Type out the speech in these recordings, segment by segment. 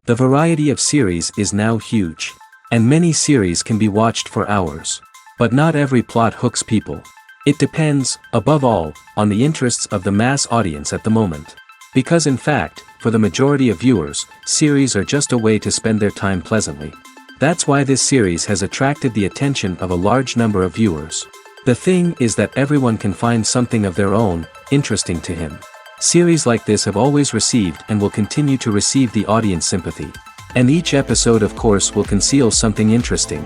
The variety of series is now huge. And many series can be watched for hours. But not every plot hooks people. It depends, above all, on the interests of the mass audience at the moment. Because in fact, for the majority of viewers, series are just a way to spend their time pleasantly. That's why this series has attracted the attention of a large number of viewers. The thing is that everyone can find something of their own, interesting to him. Series like this have always received and will continue to receive the audience sympathy. And each episode of course will conceal something interesting.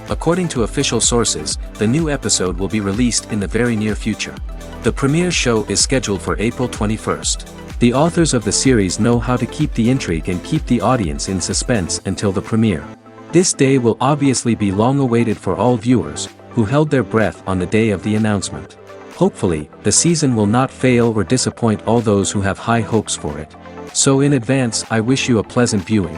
According to official sources, the new episode will be released in the very near future. The premiere show is scheduled for April 21st. The authors of the series know how to keep the intrigue and keep the audience in suspense until the premiere. This day will obviously be long awaited for all viewers, who held their breath on the day of the announcement. Hopefully, the season will not fail or disappoint all those who have high hopes for it. So in advance I wish you a pleasant viewing.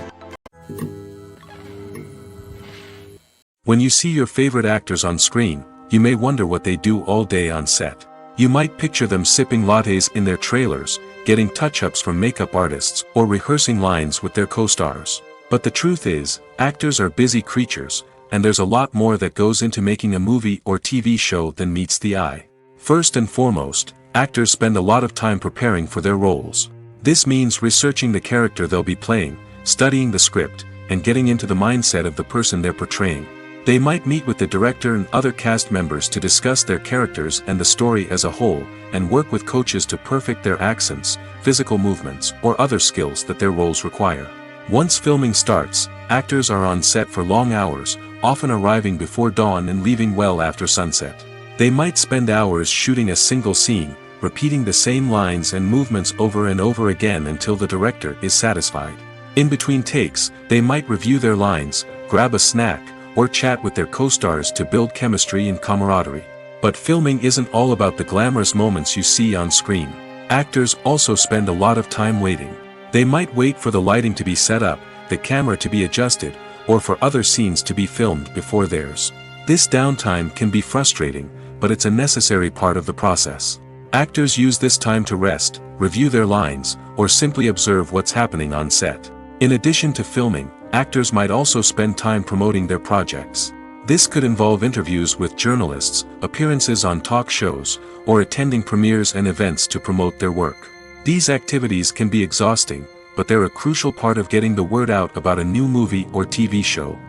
When you see your favorite actors on screen, you may wonder what they do all day on set. You might picture them sipping lattes in their trailers, getting touch-ups from makeup artists, or rehearsing lines with their co-stars. But the truth is, actors are busy creatures, and there's a lot more that goes into making a movie or TV show than meets the eye. First and foremost, actors spend a lot of time preparing for their roles. This means researching the character they'll be playing, studying the script, and getting into the mindset of the person they're portraying. They might meet with the director and other cast members to discuss their characters and the story as a whole, and work with coaches to perfect their accents, physical movements, or other skills that their roles require. Once filming starts, actors are on set for long hours, often arriving before dawn and leaving well after sunset. They might spend hours shooting a single scene, repeating the same lines and movements over and over again until the director is satisfied. In between takes, they might review their lines, grab a snack, or chat with their co-stars to build chemistry and camaraderie. But filming isn't all about the glamorous moments you see on screen. Actors also spend a lot of time waiting. They might wait for the lighting to be set up, the camera to be adjusted, or for other scenes to be filmed before theirs. This downtime can be frustrating, but it's a necessary part of the process. Actors use this time to rest, review their lines, or simply observe what's happening on set. In addition to filming, actors might also spend time promoting their projects. This could involve interviews with journalists, appearances on talk shows, or attending premieres and events to promote their work. These activities can be exhausting, but they're a crucial part of getting the word out about a new movie or TV show.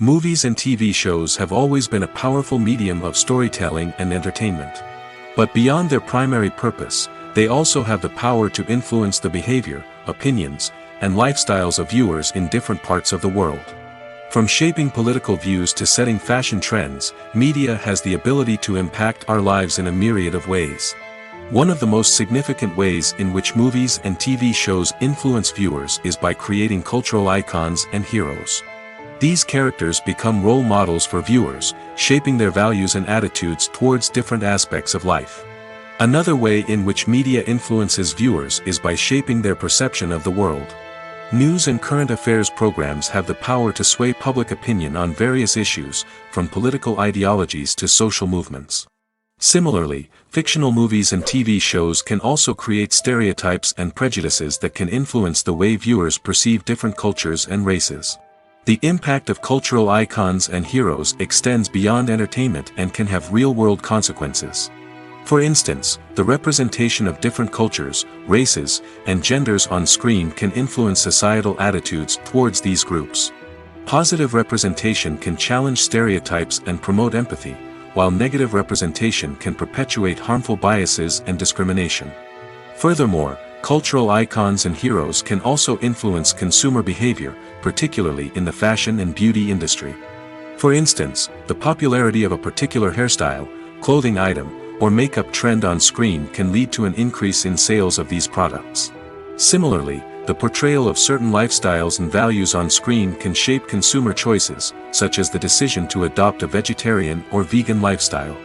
Movies and TV shows have always been a powerful medium of storytelling and entertainment. But beyond their primary purpose, they also have the power to influence the behavior, opinions, and lifestyles of viewers in different parts of the world. From shaping political views to setting fashion trends, media has the ability to impact our lives in a myriad of ways. One of the most significant ways in which movies and TV shows influence viewers is by creating cultural icons and heroes. These characters become role models for viewers, shaping their values and attitudes towards different aspects of life. Another way in which media influences viewers is by shaping their perception of the world. News and current affairs programs have the power to sway public opinion on various issues, from political ideologies to social movements. Similarly, fictional movies and TV shows can also create stereotypes and prejudices that can influence the way viewers perceive different cultures and races. The impact of cultural icons and heroes extends beyond entertainment and can have real-world consequences. For instance, the representation of different cultures, races, and genders on screen can influence societal attitudes towards these groups. Positive representation can challenge stereotypes and promote empathy, while negative representation can perpetuate harmful biases and discrimination. Furthermore, cultural icons and heroes can also influence consumer behavior, particularly in the fashion and beauty industry. For instance, the popularity of a particular hairstyle, clothing item, or makeup trend on screen can lead to an increase in sales of these products. Similarly, the portrayal of certain lifestyles and values on screen can shape consumer choices, such as the decision to adopt a vegetarian or vegan lifestyle.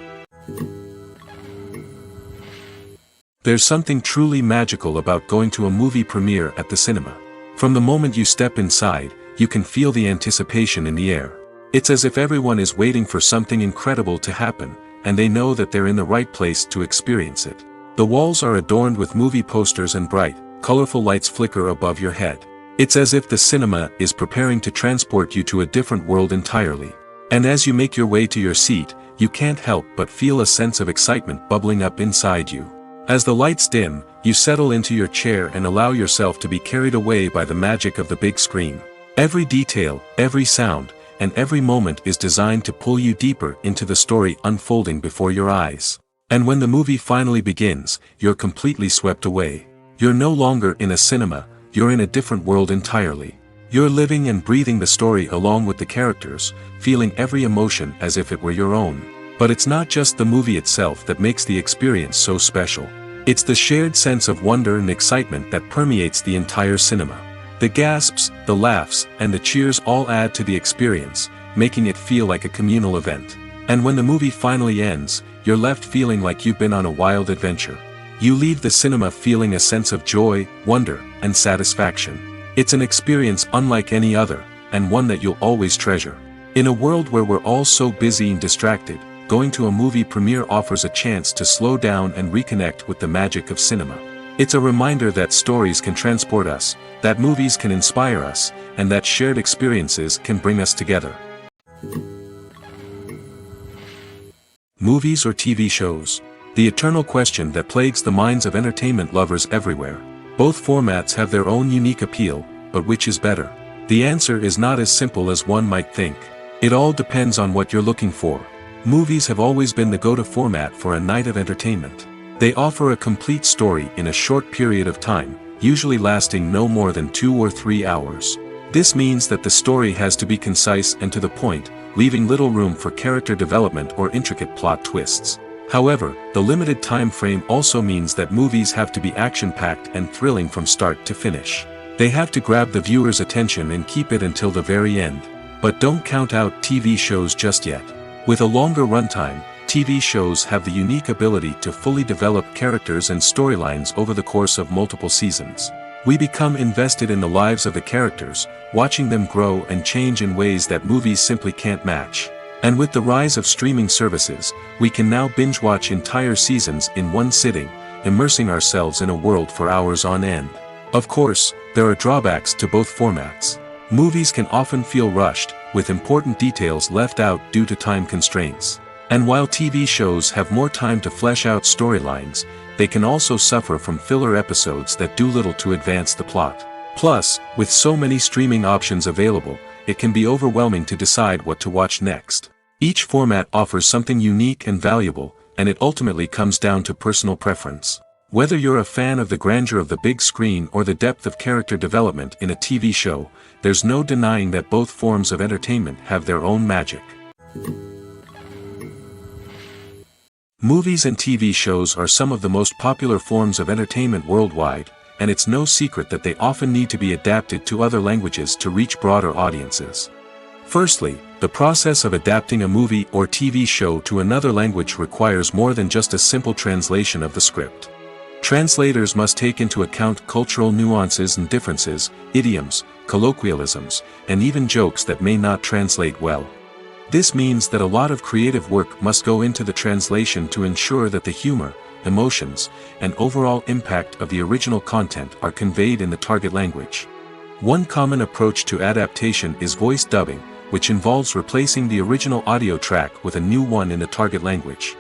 There's something truly magical about going to a movie premiere at the cinema. From the moment you step inside, you can feel the anticipation in the air. It's as if everyone is waiting for something incredible to happen, and they know that they're in the right place to experience it. The walls are adorned with movie posters and bright, colorful lights flicker above your head. It's as if the cinema is preparing to transport you to a different world entirely. And as you make your way to your seat, you can't help but feel a sense of excitement bubbling up inside you. As the lights dim, you settle into your chair and allow yourself to be carried away by the magic of the big screen. Every detail, every sound, and every moment is designed to pull you deeper into the story unfolding before your eyes. And when the movie finally begins, you're completely swept away. You're no longer in a cinema, you're in a different world entirely. You're living and breathing the story along with the characters, feeling every emotion as if it were your own. But it's not just the movie itself that makes the experience so special. It's the shared sense of wonder and excitement that permeates the entire cinema. The gasps, the laughs, and the cheers all add to the experience, making it feel like a communal event. And when the movie finally ends, you're left feeling like you've been on a wild adventure. You leave the cinema feeling a sense of joy, wonder, and satisfaction. It's an experience unlike any other, and one that you'll always treasure. In a world where we're all so busy and distracted, going to a movie premiere offers a chance to slow down and reconnect with the magic of cinema. It's a reminder that stories can transport us, that movies can inspire us, and that shared experiences can bring us together. Movies or TV shows? The eternal question that plagues the minds of entertainment lovers everywhere. Both formats have their own unique appeal, but which is better? The answer is not as simple as one might think. It all depends on what you're looking for. Movies have always been the go-to format for a night of entertainment. They offer a complete story in a short period of time, usually lasting no more than 2 or 3 hours. This means that the story has to be concise and to the point, leaving little room for character development or intricate plot twists. However, the limited time frame also means that movies have to be action-packed and thrilling from start to finish. They have to grab the viewer's attention and keep it until the very end. But don't count out TV shows just yet. With a longer runtime, TV shows have the unique ability to fully develop characters and storylines over the course of multiple seasons. We become invested in the lives of the characters, watching them grow and change in ways that movies simply can't match. And with the rise of streaming services, we can now binge-watch entire seasons in one sitting, immersing ourselves in a world for hours on end. Of course, there are drawbacks to both formats. Movies can often feel rushed, with important details left out due to time constraints. And while TV shows have more time to flesh out storylines, they can also suffer from filler episodes that do little to advance the plot. Plus, with so many streaming options available, it can be overwhelming to decide what to watch next. Each format offers something unique and valuable, and it ultimately comes down to personal preference. Whether you're a fan of the grandeur of the big screen or the depth of character development in a TV show, there's no denying that both forms of entertainment have their own magic. Movies and TV shows are some of the most popular forms of entertainment worldwide, and it's no secret that they often need to be adapted to other languages to reach broader audiences. Firstly, the process of adapting a movie or TV show to another language requires more than just a simple translation of the script. Translators must take into account cultural nuances and differences, idioms, colloquialisms, and even jokes that may not translate well. This means that a lot of creative work must go into the translation to ensure that the humor, emotions, and overall impact of the original content are conveyed in the target language. One common approach to adaptation is voice dubbing, which involves replacing the original audio track with a new one in the target language.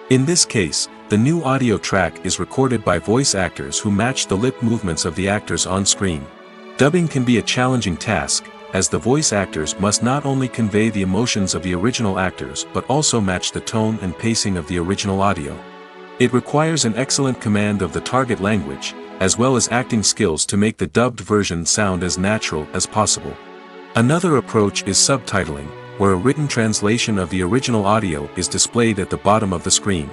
In this case, the new audio track is recorded by voice actors who match the lip movements of the actors on screen. Dubbing can be a challenging task, as the voice actors must not only convey the emotions of the original actors but also match the tone and pacing of the original audio. It requires an excellent command of the target language, as well as acting skills to make the dubbed version sound as natural as possible. Another approach is subtitling, where a written translation of the original audio is displayed at the bottom of the screen.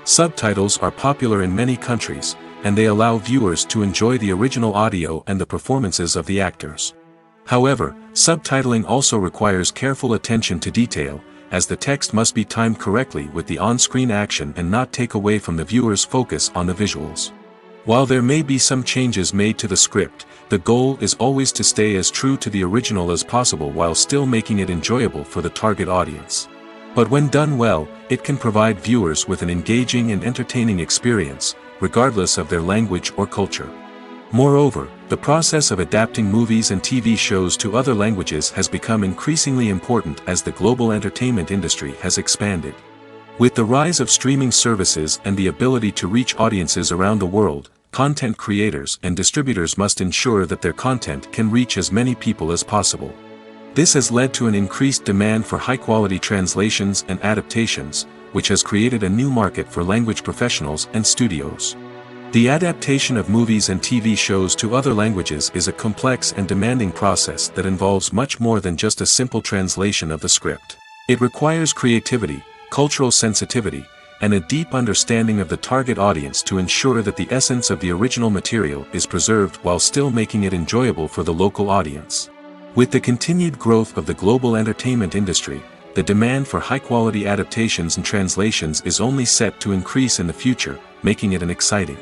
Subtitles are popular in many countries, and they allow viewers to enjoy the original audio and the performances of the actors. However, subtitling also requires careful attention to detail, as the text must be timed correctly with the on-screen action and not take away from the viewer's focus on the visuals. While there may be some changes made to the script, the goal is always to stay as true to the original as possible while still making it enjoyable for the target audience. But when done well, it can provide viewers with an engaging and entertaining experience, regardless of their language or culture. Moreover, the process of adapting movies and TV shows to other languages has become increasingly important as the global entertainment industry has expanded. With the rise of streaming services and the ability to reach audiences around the world, content creators and distributors must ensure that their content can reach as many people as possible. This has led to an increased demand for high-quality translations and adaptations, which has created a new market for language professionals and studios. The adaptation of movies and TV shows to other languages is a complex and demanding process that involves much more than just a simple translation of the script. It requires creativity, cultural sensitivity, and a deep understanding of the target audience to ensure that the essence of the original material is preserved while still making it enjoyable for the local audience. With the continued growth of the global entertainment industry, the demand for high-quality adaptations and translations is only set to increase in the future, making it an exciting.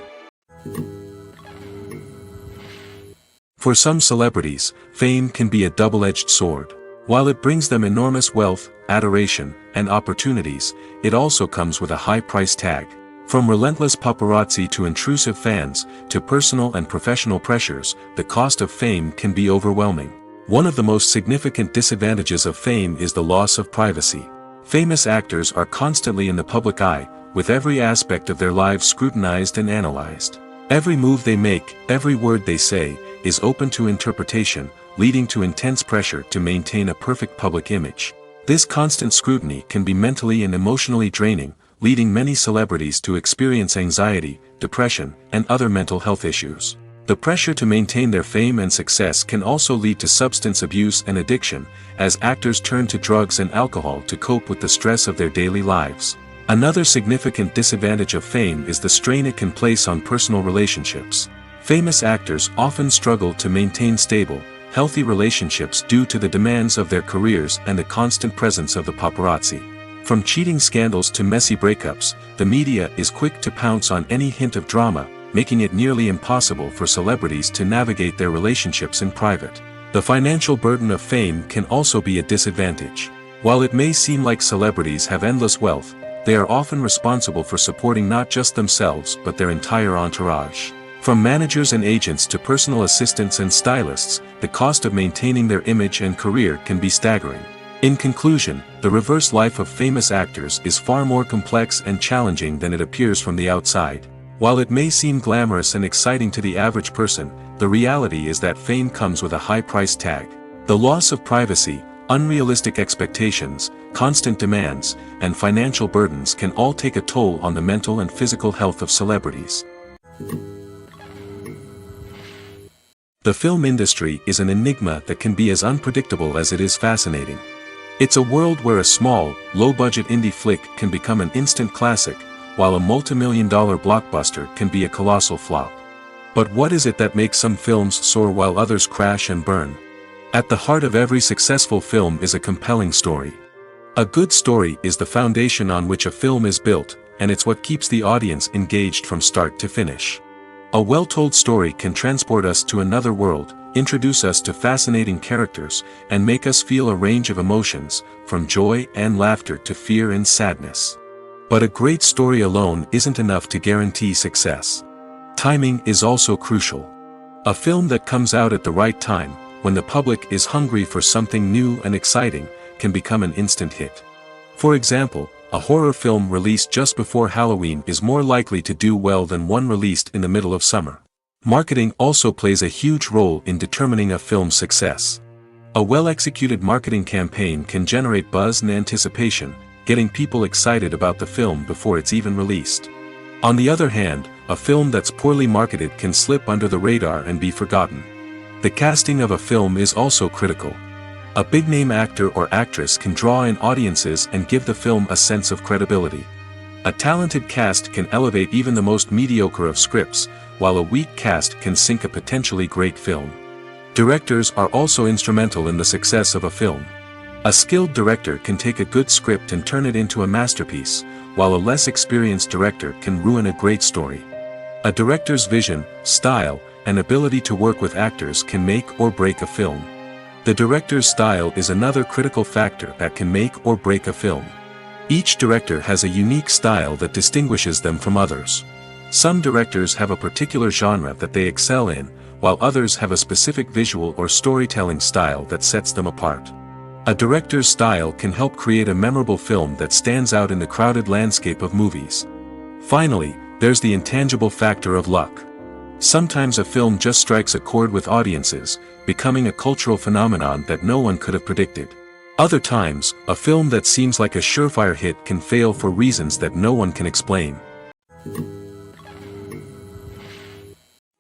For some celebrities, fame can be a double-edged sword. While it brings them enormous wealth, adoration, and opportunities, it also comes with a high price tag. From relentless paparazzi to intrusive fans, to personal and professional pressures, the cost of fame can be overwhelming. One of the most significant disadvantages of fame is the loss of privacy. Famous actors are constantly in the public eye, with every aspect of their lives scrutinized and analyzed. Every move they make, every word they say, is open to interpretation, leading to intense pressure to maintain a perfect public image. This constant scrutiny can be mentally and emotionally draining, leading many celebrities to experience anxiety, depression, and other mental health issues. The pressure to maintain their fame and success can also lead to substance abuse and addiction, as actors turn to drugs and alcohol to cope with the stress of their daily lives. Another significant disadvantage of fame is the strain it can place on personal relationships. Famous actors often struggle to maintain stable, healthy relationships due to the demands of their careers and the constant presence of the paparazzi. From cheating scandals to messy breakups, the media is quick to pounce on any hint of drama, making it nearly impossible for celebrities to navigate their relationships in private. The financial burden of fame can also be a disadvantage. While it may seem like celebrities have endless wealth, they are often responsible for supporting not just themselves but their entire entourage. From managers and agents to personal assistants and stylists, the cost of maintaining their image and career can be staggering. In conclusion, the reverse life of famous actors is far more complex and challenging than it appears from the outside. While it may seem glamorous and exciting to the average person, the reality is that fame comes with a high price tag. The loss of privacy, unrealistic expectations, constant demands, and financial burdens can all take a toll on the mental and physical health of celebrities. The film industry is an enigma that can be as unpredictable as it is fascinating. It's a world where a small, low-budget indie flick can become an instant classic, while a multi-million-dollar blockbuster can be a colossal flop. But what is it that makes some films soar while others crash and burn? At the heart of every successful film is a compelling story. A good story is the foundation on which a film is built, and it's what keeps the audience engaged from start to finish. A well-told story can transport us to another world, introduce us to fascinating characters, and make us feel a range of emotions, from joy and laughter to fear and sadness. But a great story alone isn't enough to guarantee success. Timing is also crucial. A film that comes out at the right time, when the public is hungry for something new and exciting, can become an instant hit. For example, a horror film released just before Halloween is more likely to do well than one released in the middle of summer. Marketing also plays a huge role in determining a film's success. A well-executed marketing campaign can generate buzz and anticipation, getting people excited about the film before it's even released. On the other hand, a film that's poorly marketed can slip under the radar and be forgotten. The casting of a film is also critical. A big-name actor or actress can draw in audiences and give the film a sense of credibility. A talented cast can elevate even the most mediocre of scripts, while a weak cast can sink a potentially great film. Directors are also instrumental in the success of a film. A skilled director can take a good script and turn it into a masterpiece, while a less experienced director can ruin a great story. A director's vision, style, and ability to work with actors can make or break a film. The director's style is another critical factor that can make or break a film. Each director has a unique style that distinguishes them from others. Some directors have a particular genre that they excel in, while others have a specific visual or storytelling style that sets them apart. A director's style can help create a memorable film that stands out in the crowded landscape of movies. Finally, there's the intangible factor of luck. Sometimes a film just strikes a chord with audiences, becoming a cultural phenomenon that no one could have predicted. Other times, a film that seems like a surefire hit can fail for reasons that no one can explain.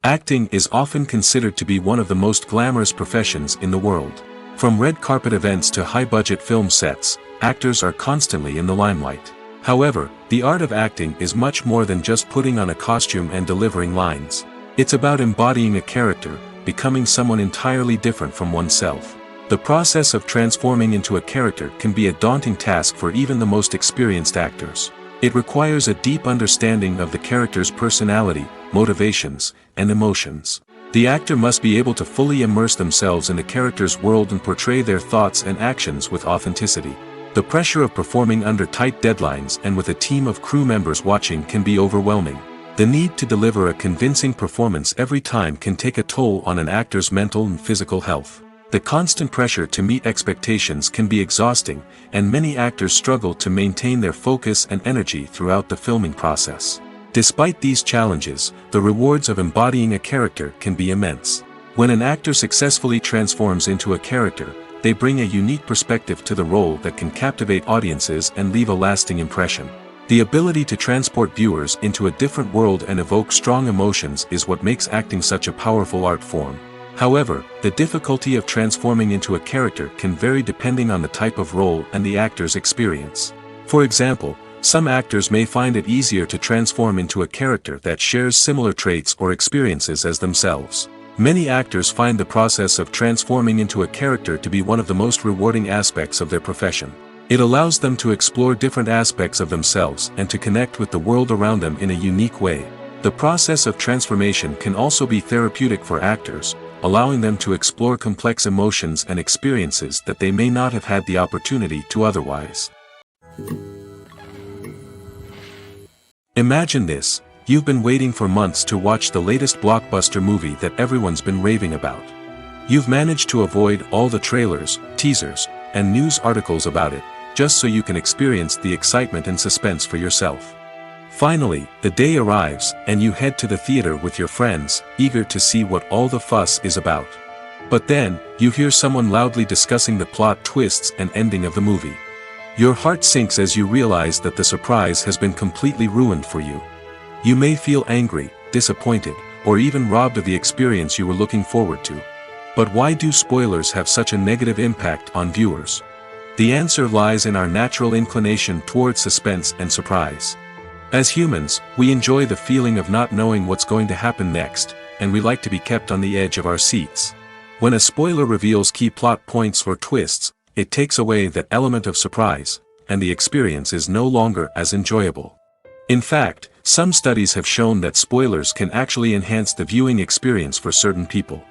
Acting is often considered to be one of the most glamorous professions in the world. From red carpet events to high-budget film sets, actors are constantly in the limelight. However, the art of acting is much more than just putting on a costume and delivering lines. It's about embodying a character, becoming someone entirely different from oneself. The process of transforming into a character can be a daunting task for even the most experienced actors. It requires a deep understanding of the character's personality, motivations, and emotions. The actor must be able to fully immerse themselves in the character's world and portray their thoughts and actions with authenticity. The pressure of performing under tight deadlines and with a team of crew members watching can be overwhelming. The need to deliver a convincing performance every time can take a toll on an actor's mental and physical health. The constant pressure to meet expectations can be exhausting, and many actors struggle to maintain their focus and energy throughout the filming process. Despite these challenges, the rewards of embodying a character can be immense. When an actor successfully transforms into a character, they bring a unique perspective to the role that can captivate audiences and leave a lasting impression. The ability to transport viewers into a different world and evoke strong emotions is what makes acting such a powerful art form. However, the difficulty of transforming into a character can vary depending on the type of role and the actor's experience. For example, some actors may find it easier to transform into a character that shares similar traits or experiences as themselves. Many actors find the process of transforming into a character to be one of the most rewarding aspects of their profession. It allows them to explore different aspects of themselves and to connect with the world around them in a unique way. The process of transformation can also be therapeutic for actors, allowing them to explore complex emotions and experiences that they may not have had the opportunity to otherwise. Imagine this: you've been waiting for months to watch the latest blockbuster movie that everyone's been raving about. You've managed to avoid all the trailers, teasers, and news articles about it, just so you can experience the excitement and suspense for yourself. Finally, the day arrives, and you head to the theater with your friends, eager to see what all the fuss is about. But then, you hear someone loudly discussing the plot twists and ending of the movie. Your heart sinks as you realize that the surprise has been completely ruined for you. You may feel angry, disappointed, or even robbed of the experience you were looking forward to. But why do spoilers have such a negative impact on viewers? The answer lies in our natural inclination towards suspense and surprise. As humans, we enjoy the feeling of not knowing what's going to happen next, and we like to be kept on the edge of our seats. When a spoiler reveals key plot points or twists, it takes away that element of surprise, and the experience is no longer as enjoyable. In fact, some studies have shown that spoilers can actually enhance the viewing experience for certain people.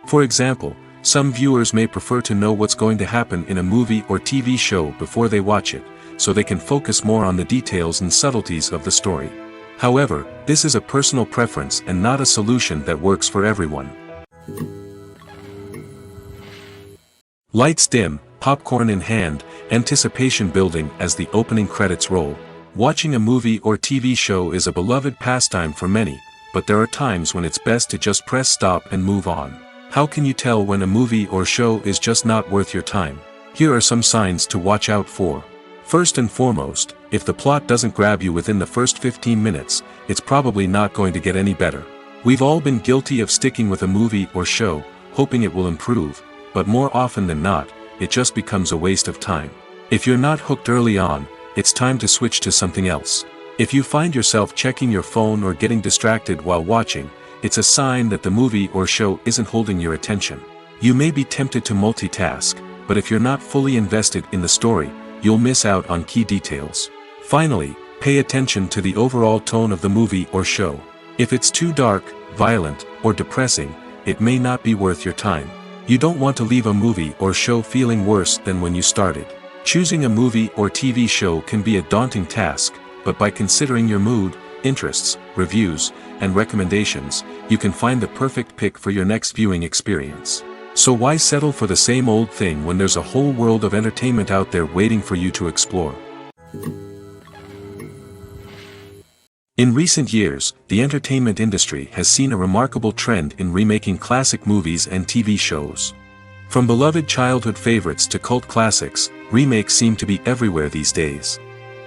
For example, some viewers may prefer to know what's going to happen in a movie or TV show before they watch it, so they can focus more on the details and subtleties of the story. However, this is a personal preference and not a solution that works for everyone. Lights dim, popcorn in hand, anticipation building as the opening credits roll. Watching a movie or TV show is a beloved pastime for many, but there are times when it's best to just press stop and move on. How can you tell when a movie or show is just not worth your time? Here are some signs to watch out for. First and foremost, if the plot doesn't grab you within the first 15 minutes, it's probably not going to get any better. We've all been guilty of sticking with a movie or show, hoping it will improve, but more often than not, it just becomes a waste of time. If you're not hooked early on, it's time to switch to something else. If you find yourself checking your phone or getting distracted while watching, it's a sign that the movie or show isn't holding your attention. You may be tempted to multitask, but if you're not fully invested in the story, you'll miss out on key details. Finally, pay attention to the overall tone of the movie or show. If it's too dark, violent, or depressing, it may not be worth your time. You don't want to leave a movie or show feeling worse than when you started. Choosing a movie or TV show can be a daunting task, but by considering your mood, interests, reviews, and recommendations, you can find the perfect pick for your next viewing experience. So why settle for the same old thing when there's a whole world of entertainment out there waiting for you to explore? In recent years, the entertainment industry has seen a remarkable trend in remaking classic movies and TV shows. From beloved childhood favorites to cult classics, remakes seem to be everywhere these days.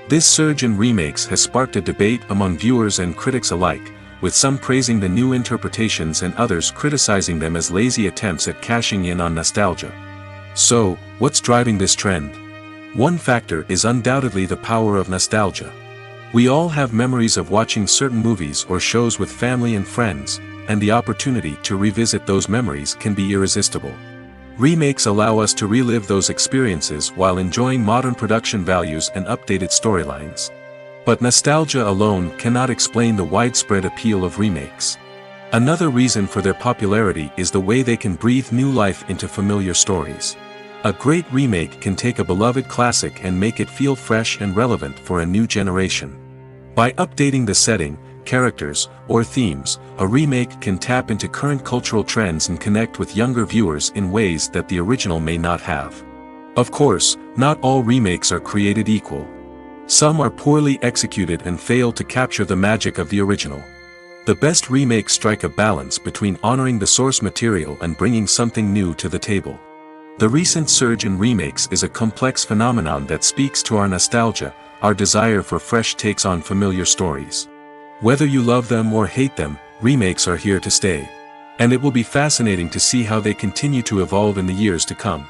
This surge in remakes has sparked a debate among viewers and critics alike, with some praising the new interpretations and others criticizing them as lazy attempts at cashing in on nostalgia. So, what's driving this trend? One factor is undoubtedly the power of nostalgia. We all have memories of watching certain movies or shows with family and friends, and the opportunity to revisit those memories can be irresistible. Remakes allow us to relive those experiences while enjoying modern production values and updated storylines. But nostalgia alone cannot explain the widespread appeal of remakes. Another reason for their popularity is the way they can breathe new life into familiar stories. A great remake can take a beloved classic and make it feel fresh and relevant for a new generation. By updating the setting, characters, or themes, a remake can tap into current cultural trends and connect with younger viewers in ways that the original may not have. Of course, not all remakes are created equal. Some are poorly executed and fail to capture the magic of the original. The best remakes strike a balance between honoring the source material and bringing something new to the table. The recent surge in remakes is a complex phenomenon that speaks to our nostalgia, our desire for fresh takes on familiar stories. Whether you love them or hate them, remakes are here to stay. And it will be fascinating to see how they continue to evolve in the years to come.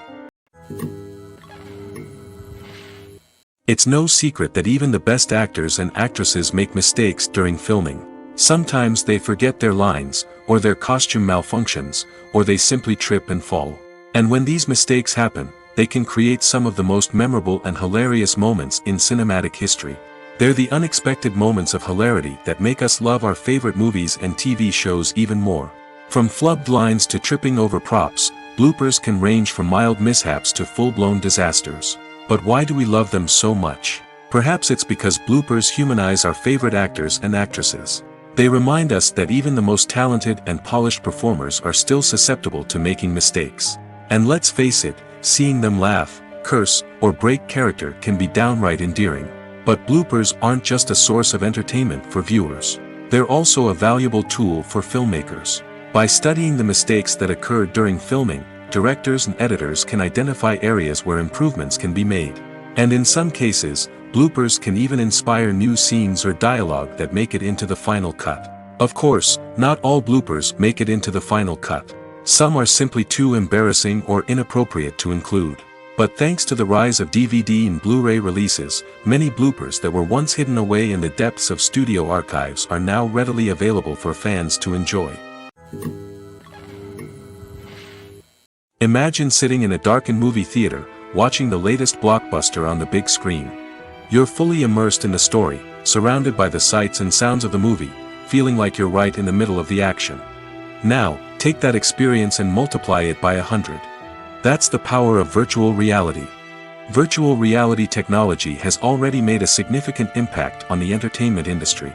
It's no secret that even the best actors and actresses make mistakes during filming. Sometimes they forget their lines, or their costume malfunctions, or they simply trip and fall. And when these mistakes happen, they can create some of the most memorable and hilarious moments in cinematic history. They're the unexpected moments of hilarity that make us love our favorite movies and TV shows even more. From flubbed lines to tripping over props, bloopers can range from mild mishaps to full-blown disasters. But why do we love them so much? Perhaps it's because bloopers humanize our favorite actors and actresses. They remind us that even the most talented and polished performers are still susceptible to making mistakes. And let's face it, seeing them laugh, curse, or break character can be downright endearing. But bloopers aren't just a source of entertainment for viewers. They're also a valuable tool for filmmakers. By studying the mistakes that occurred during filming, directors and editors can identify areas where improvements can be made. And in some cases, bloopers can even inspire new scenes or dialogue that make it into the final cut. Of course, not all bloopers make it into the final cut. Some are simply too embarrassing or inappropriate to include. But thanks to the rise of DVD and Blu-ray releases, many bloopers that were once hidden away in the depths of studio archives are now readily available for fans to enjoy. Imagine sitting in a darkened movie theater, watching the latest blockbuster on the big screen. You're fully immersed in the story, surrounded by the sights and sounds of the movie, feeling like you're right in the middle of the action. Now, take that experience and multiply it by 100. That's the power of virtual reality. Virtual reality technology has already made a significant impact on the entertainment industry.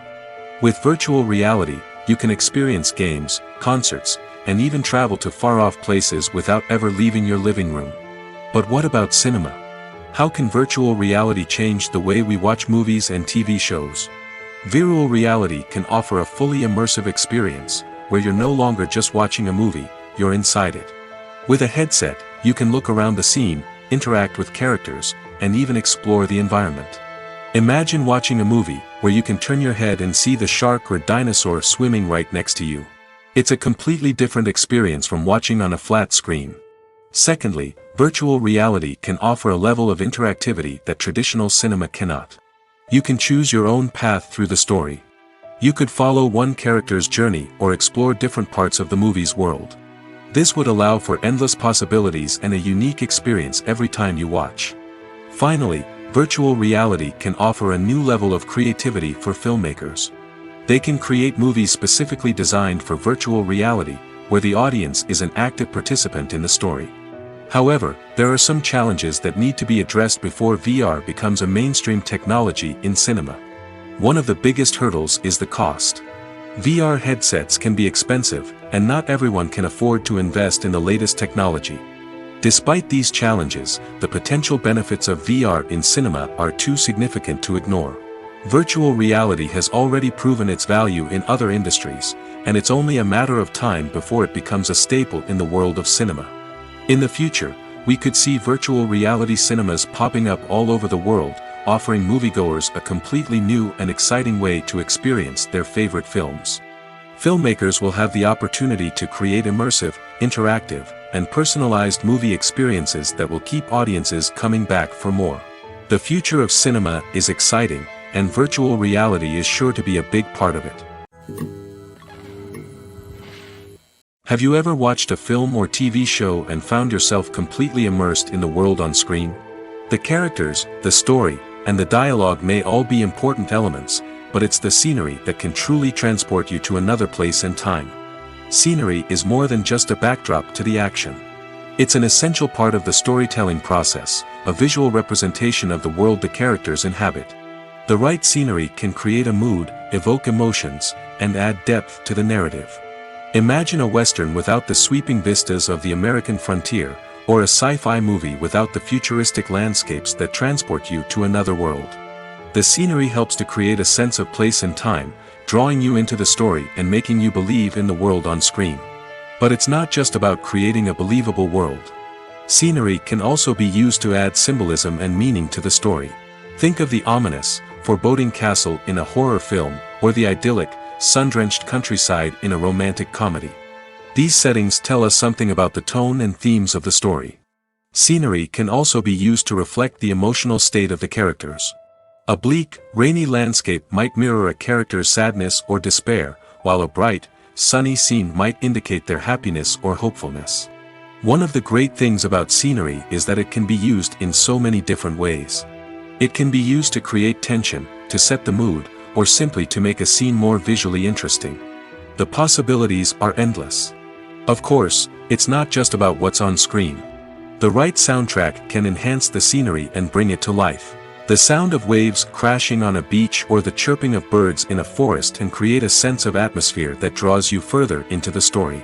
With virtual reality, you can experience games, concerts, and even travel to far-off places without ever leaving your living room. But what about cinema? How can virtual reality change the way we watch movies and TV shows? Virtual reality can offer a fully immersive experience, where you're no longer just watching a movie, you're inside it. With a headset, you can look around the scene, interact with characters, and even explore the environment. Imagine watching a movie, where you can turn your head and see the shark or dinosaur swimming right next to you. It's a completely different experience from watching on a flat screen. Secondly, virtual reality can offer a level of interactivity that traditional cinema cannot. You can choose your own path through the story. You could follow one character's journey or explore different parts of the movie's world. This would allow for endless possibilities and a unique experience every time you watch. Finally, virtual reality can offer a new level of creativity for filmmakers. They can create movies specifically designed for virtual reality, where the audience is an active participant in the story. However, there are some challenges that need to be addressed before VR becomes a mainstream technology in cinema. One of the biggest hurdles is the cost. VR headsets can be expensive, and not everyone can afford to invest in the latest technology. Despite these challenges, the potential benefits of VR in cinema are too significant to ignore. Virtual reality has already proven its value in other industries, and it's only a matter of time before it becomes a staple in the world of cinema. In the future, we could see virtual reality cinemas popping up all over the world, offering moviegoers a completely new and exciting way to experience their favorite films. Filmmakers will have the opportunity to create immersive, interactive, and personalized movie experiences that will keep audiences coming back for more. The future of cinema is exciting, and virtual reality is sure to be a big part of it. Have you ever watched a film or TV show and found yourself completely immersed in the world on screen? The characters, the story, and the dialogue may all be important elements, but it's the scenery that can truly transport you to another place and time. Scenery is more than just a backdrop to the action. It's an essential part of the storytelling process, a visual representation of the world the characters inhabit. The right scenery can create a mood, evoke emotions, and add depth to the narrative. Imagine a Western without the sweeping vistas of the American frontier, or a sci-fi movie without the futuristic landscapes that transport you to another world. The scenery helps to create a sense of place and time, drawing you into the story and making you believe in the world on screen. But it's not just about creating a believable world. Scenery can also be used to add symbolism and meaning to the story. Think of the ominous, foreboding castle in a horror film, or the idyllic, sun-drenched countryside in a romantic comedy. These settings tell us something about the tone and themes of the story. Scenery can also be used to reflect the emotional state of the characters. A bleak, rainy landscape might mirror a character's sadness or despair, while a bright, sunny scene might indicate their happiness or hopefulness. One of the great things about scenery is that it can be used in so many different ways. It can be used to create tension, to set the mood, or simply to make a scene more visually interesting. The possibilities are endless. Of course, it's not just about what's on screen. The right soundtrack can enhance the scenery and bring it to life. The sound of waves crashing on a beach or the chirping of birds in a forest can create a sense of atmosphere that draws you further into the story.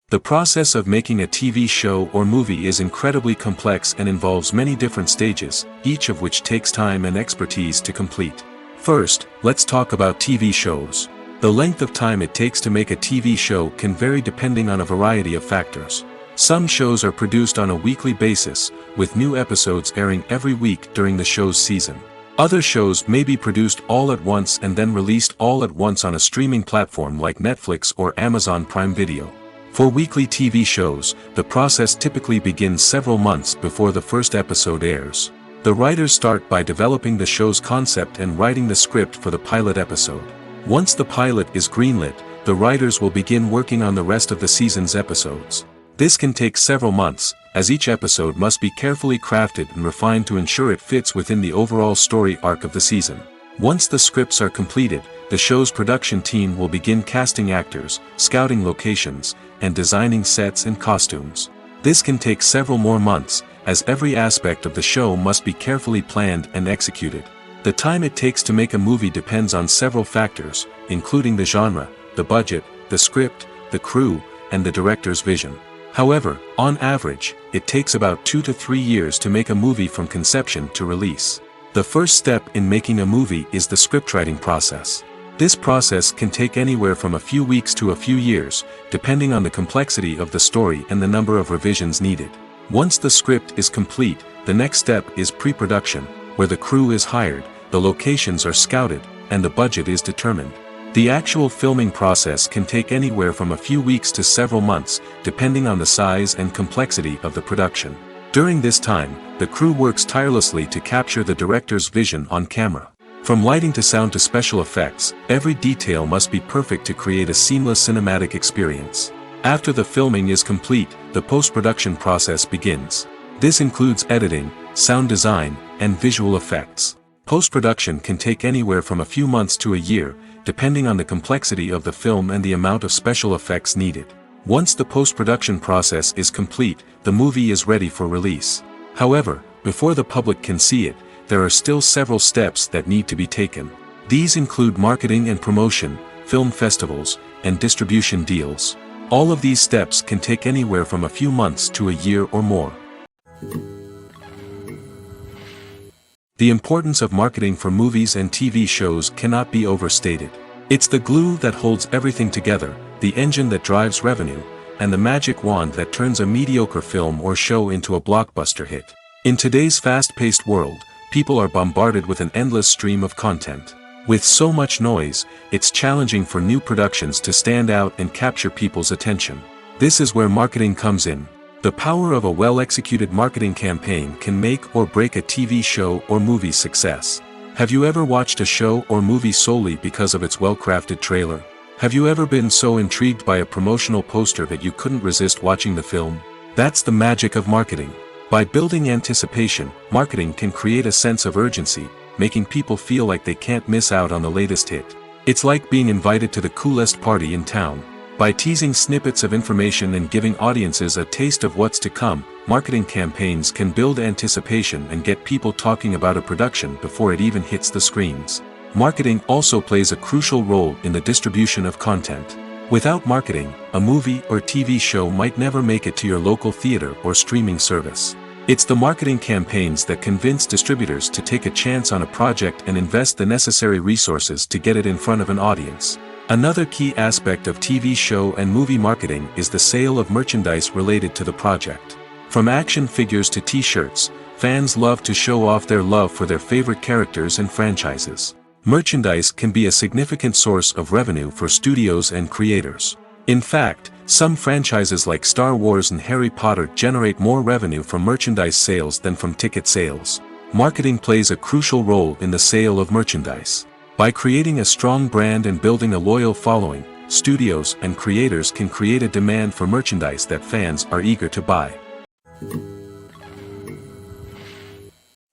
The process of making a TV show or movie is incredibly complex and involves many different stages, each of which takes time and expertise to complete. First, let's talk about TV shows. The length of time it takes to make a TV show can vary depending on a variety of factors. Some shows are produced on a weekly basis, with new episodes airing every week during the show's season. Other shows may be produced all at once and then released all at once on a streaming platform like Netflix or Amazon Prime Video. For weekly TV shows, the process typically begins several months before the first episode airs. The writers start by developing the show's concept and writing the script for the pilot episode. Once the pilot is greenlit, the writers will begin working on the rest of the season's episodes. This can take several months, as each episode must be carefully crafted and refined to ensure it fits within the overall story arc of the season. Once the scripts are completed, the show's production team will begin casting actors, scouting locations, and designing sets and costumes. This can take several more months, as every aspect of the show must be carefully planned and executed. The time it takes to make a movie depends on several factors, including the genre, the budget, the script, the crew, and the director's vision. However, on average, it takes about 2 to 3 years to make a movie from conception to release. The first step in making a movie is the scriptwriting process. This process can take anywhere from a few weeks to a few years, depending on the complexity of the story and the number of revisions needed. Once the script is complete, the next step is pre-production, where the crew is hired, the locations are scouted, and the budget is determined. The actual filming process can take anywhere from a few weeks to several months, depending on the size and complexity of the production. During this time, the crew works tirelessly to capture the director's vision on camera. From lighting to sound to special effects, every detail must be perfect to create a seamless cinematic experience. After the filming is complete, the post-production process begins. This includes editing, sound design, and visual effects. Post-production can take anywhere from a few months to a year, depending on the complexity of the film and the amount of special effects needed. Once the post-production process is complete, the movie is ready for release. However, before the public can see it, there are still several steps that need to be taken. These include marketing and promotion, film festivals, and distribution deals. All of these steps can take anywhere from a few months to a year or more. The importance of marketing for movies and TV shows cannot be overstated. It's the glue that holds everything together, the engine that drives revenue, and the magic wand that turns a mediocre film or show into a blockbuster hit. In today's fast-paced world, people are bombarded with an endless stream of content. With so much noise, it's challenging for new productions to stand out and capture people's attention. This is where marketing comes in. The power of a well-executed marketing campaign can make or break a TV show or movie's success. Have you ever watched a show or movie solely because of its well-crafted trailer? Have you ever been so intrigued by a promotional poster that you couldn't resist watching the film? That's the magic of marketing. By building anticipation, marketing can create a sense of urgency, making people feel like they can't miss out on the latest hit. It's like being invited to the coolest party in town. By teasing snippets of information and giving audiences a taste of what's to come, marketing campaigns can build anticipation and get people talking about a production before it even hits the screens. Marketing also plays a crucial role in the distribution of content. Without marketing, a movie or TV show might never make it to your local theater or streaming service. It's the marketing campaigns that convince distributors to take a chance on a project and invest the necessary resources to get it in front of an audience. Another key aspect of TV show and movie marketing is the sale of merchandise related to the project. From action figures to t-shirts, fans love to show off their love for their favorite characters and franchises. Merchandise can be a significant source of revenue for studios and creators. In fact, some franchises like Star Wars and Harry Potter generate more revenue from merchandise sales than from ticket sales. Marketing plays a crucial role in the sale of merchandise. By creating a strong brand and building a loyal following, studios and creators can create a demand for merchandise that fans are eager to buy.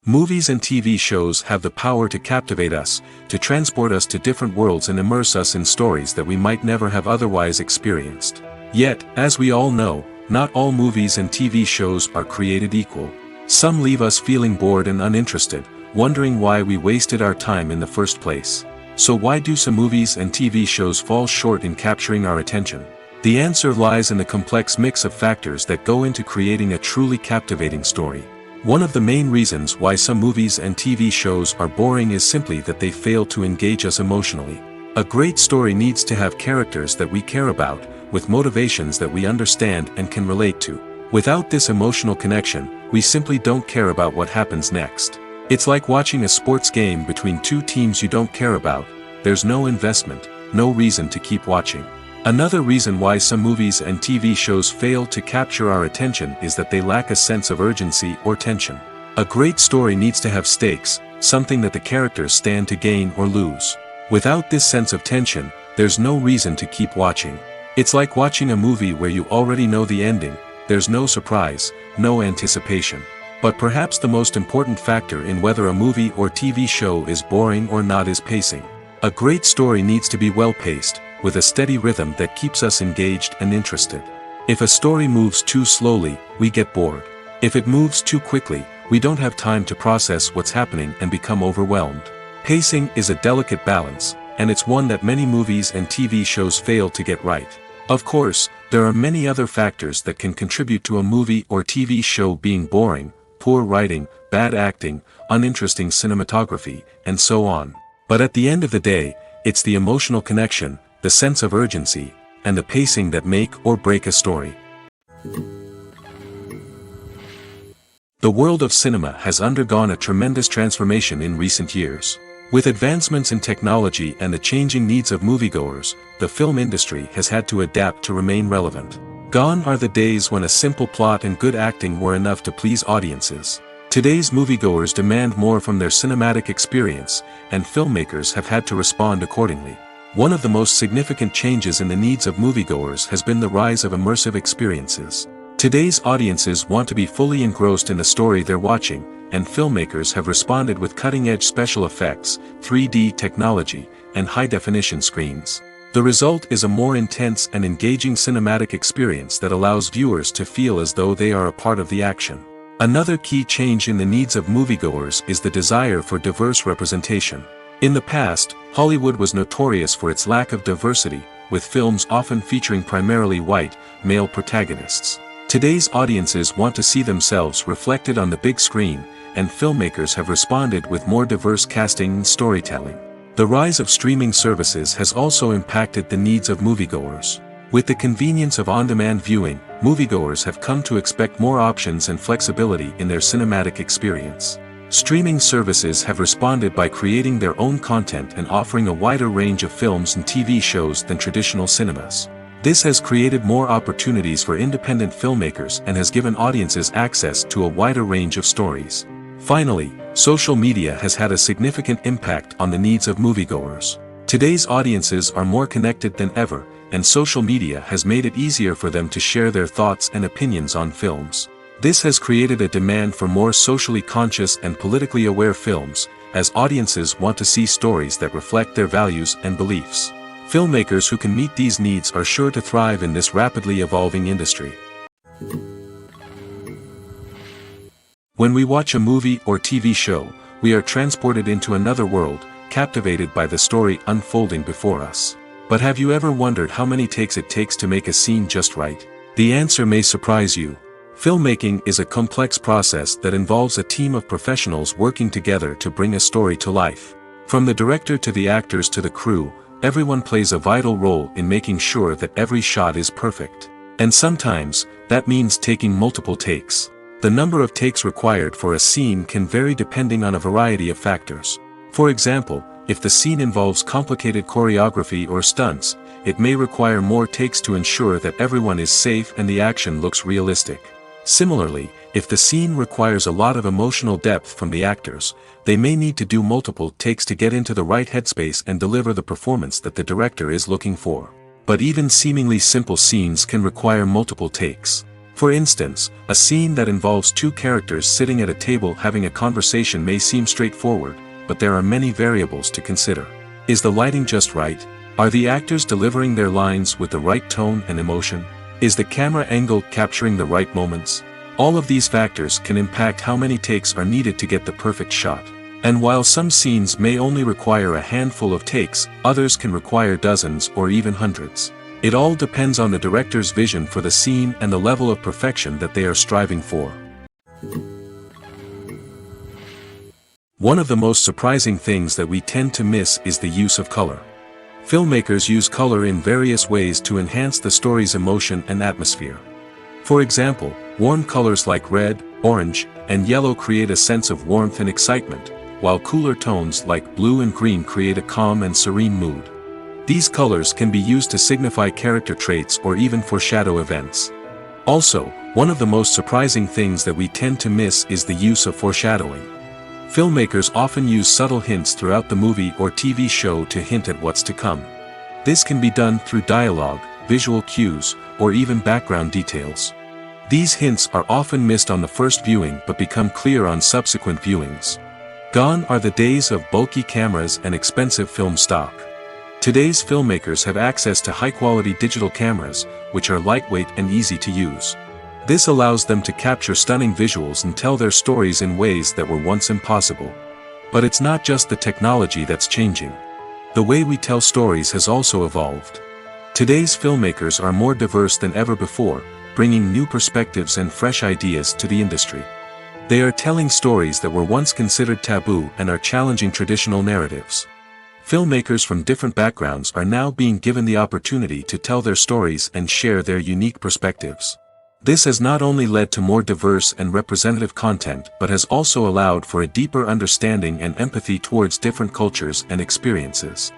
Movies and TV shows have the power to captivate us, to transport us to different worlds and immerse us in stories that we might never have otherwise experienced. Yet, as we all know, not all movies and TV shows are created equal. Some leave us feeling bored and uninterested, wondering why we wasted our time in the first place. So why do some movies and TV shows fall short in capturing our attention? The answer lies in the complex mix of factors that go into creating a truly captivating story. One of the main reasons why some movies and TV shows are boring is simply that they fail to engage us emotionally. A great story needs to have characters that we care about, with motivations that we understand and can relate to. Without this emotional connection, we simply don't care about what happens next. It's like watching a sports game between two teams you don't care about. There's no investment, no reason to keep watching. Another reason why some movies and TV shows fail to capture our attention is that they lack a sense of urgency or tension. A great story needs to have stakes, something that the characters stand to gain or lose. Without this sense of tension, there's no reason to keep watching. It's like watching a movie where you already know the ending. There's no surprise, no anticipation. But perhaps the most important factor in whether a movie or TV show is boring or not is pacing. A great story needs to be well-paced, with a steady rhythm that keeps us engaged and interested. If a story moves too slowly, we get bored. If it moves too quickly, we don't have time to process what's happening and become overwhelmed. Pacing is a delicate balance, and it's one that many movies and TV shows fail to get right. Of course, there are many other factors that can contribute to a movie or TV show being boring: poor writing, bad acting, uninteresting cinematography, and so on. But at the end of the day, it's the emotional connection, the sense of urgency, and the pacing that make or break a story. The world of cinema has undergone a tremendous transformation in recent years. With advancements in technology and the changing needs of moviegoers, the film industry has had to adapt to remain relevant. Gone are the days when a simple plot and good acting were enough to please audiences. Today's moviegoers demand more from their cinematic experience, and filmmakers have had to respond accordingly. One of the most significant changes in the needs of moviegoers has been the rise of immersive experiences. Today's audiences want to be fully engrossed in the story they're watching, and filmmakers have responded with cutting-edge special effects, 3D technology, and high-definition screens. The result is a more intense and engaging cinematic experience that allows viewers to feel as though they are a part of the action. Another key change in the needs of moviegoers is the desire for diverse representation. In the past, Hollywood was notorious for its lack of diversity, with films often featuring primarily white, male protagonists. Today's audiences want to see themselves reflected on the big screen, and filmmakers have responded with more diverse casting and storytelling. The rise of streaming services has also impacted the needs of moviegoers. With the convenience of on-demand viewing, moviegoers have come to expect more options and flexibility in their cinematic experience. Streaming services have responded by creating their own content and offering a wider range of films and TV shows than traditional cinemas. This has created more opportunities for independent filmmakers and has given audiences access to a wider range of stories. Finally, social media has had a significant impact on the needs of moviegoers. Today's audiences are more connected than ever, and social media has made it easier for them to share their thoughts and opinions on films. This has created a demand for more socially conscious and politically aware films, as audiences want to see stories that reflect their values and beliefs. Filmmakers who can meet these needs are sure to thrive in this rapidly evolving industry. When we watch a movie or TV show, we are transported into another world, captivated by the story unfolding before us. But have you ever wondered how many takes it takes to make a scene just right? The answer may surprise you. Filmmaking is a complex process that involves a team of professionals working together to bring a story to life. From the director to the actors to the crew, everyone plays a vital role in making sure that every shot is perfect. And sometimes, that means taking multiple takes. The number of takes required for a scene can vary depending on a variety of factors. For example, if the scene involves complicated choreography or stunts, it may require more takes to ensure that everyone is safe and the action looks realistic. Similarly, if the scene requires a lot of emotional depth from the actors, they may need to do multiple takes to get into the right headspace and deliver the performance that the director is looking for. But even seemingly simple scenes can require multiple takes. For instance, a scene that involves two characters sitting at a table having a conversation may seem straightforward, but there are many variables to consider. Is the lighting just right? Are the actors delivering their lines with the right tone and emotion? Is the camera angle capturing the right moments? All of these factors can impact how many takes are needed to get the perfect shot. And while some scenes may only require a handful of takes, others can require dozens or even hundreds. It all depends on the director's vision for the scene and the level of perfection that they are striving for. One of the most surprising things that we tend to miss is the use of color. Filmmakers use color in various ways to enhance the story's emotion and atmosphere. For example, warm colors like red, orange, and yellow create a sense of warmth and excitement, while cooler tones like blue and green create a calm and serene mood. These colors can be used to signify character traits or even foreshadow events. Also, one of the most surprising things that we tend to miss is the use of foreshadowing. Filmmakers often use subtle hints throughout the movie or TV show to hint at what's to come. This can be done through dialogue, visual cues, or even background details. These hints are often missed on the first viewing but become clear on subsequent viewings. Gone are the days of bulky cameras and expensive film stock. Today's filmmakers have access to high-quality digital cameras, which are lightweight and easy to use. This allows them to capture stunning visuals and tell their stories in ways that were once impossible. But it's not just the technology that's changing. The way we tell stories has also evolved. Today's filmmakers are more diverse than ever before, bringing new perspectives and fresh ideas to the industry. They are telling stories that were once considered taboo and are challenging traditional narratives. Filmmakers from different backgrounds are now being given the opportunity to tell their stories and share their unique perspectives. This has not only led to more diverse and representative content but has also allowed for a deeper understanding and empathy towards different cultures and experiences.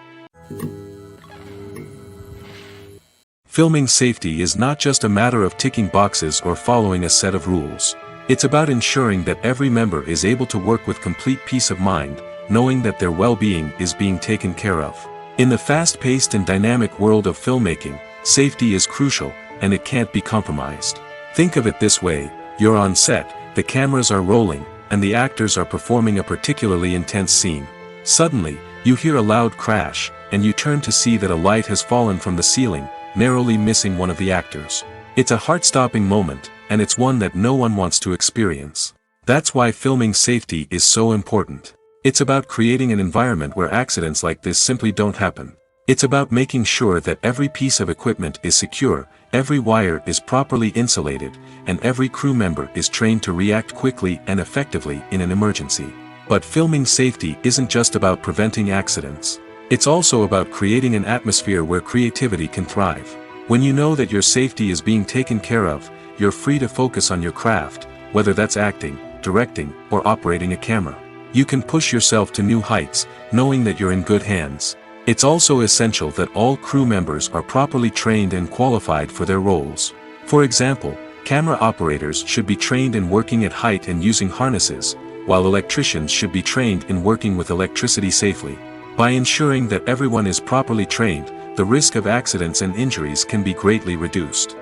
Filming safety is not just a matter of ticking boxes or following a set of rules. It's about ensuring that every member is able to work with complete peace of mind, knowing that their well-being is being taken care of. In the fast-paced and dynamic world of filmmaking, safety is crucial, and it can't be compromised. Think of it this way: you're on set, the cameras are rolling, and the actors are performing a particularly intense scene. Suddenly, you hear a loud crash, and you turn to see that a light has fallen from the ceiling, narrowly missing one of the actors. It's a heart-stopping moment, and it's one that no one wants to experience. That's why filming safety is so important. It's about creating an environment where accidents like this simply don't happen. It's about making sure that every piece of equipment is secure, every wire is properly insulated, and every crew member is trained to react quickly and effectively in an emergency. But filming safety isn't just about preventing accidents. It's also about creating an atmosphere where creativity can thrive. When you know that your safety is being taken care of, you're free to focus on your craft, whether that's acting, directing, or operating a camera. You can push yourself to new heights, knowing that you're in good hands. It's also essential that all crew members are properly trained and qualified for their roles. For example, camera operators should be trained in working at height and using harnesses, while electricians should be trained in working with electricity safely. By ensuring that everyone is properly trained, the risk of accidents and injuries can be greatly reduced.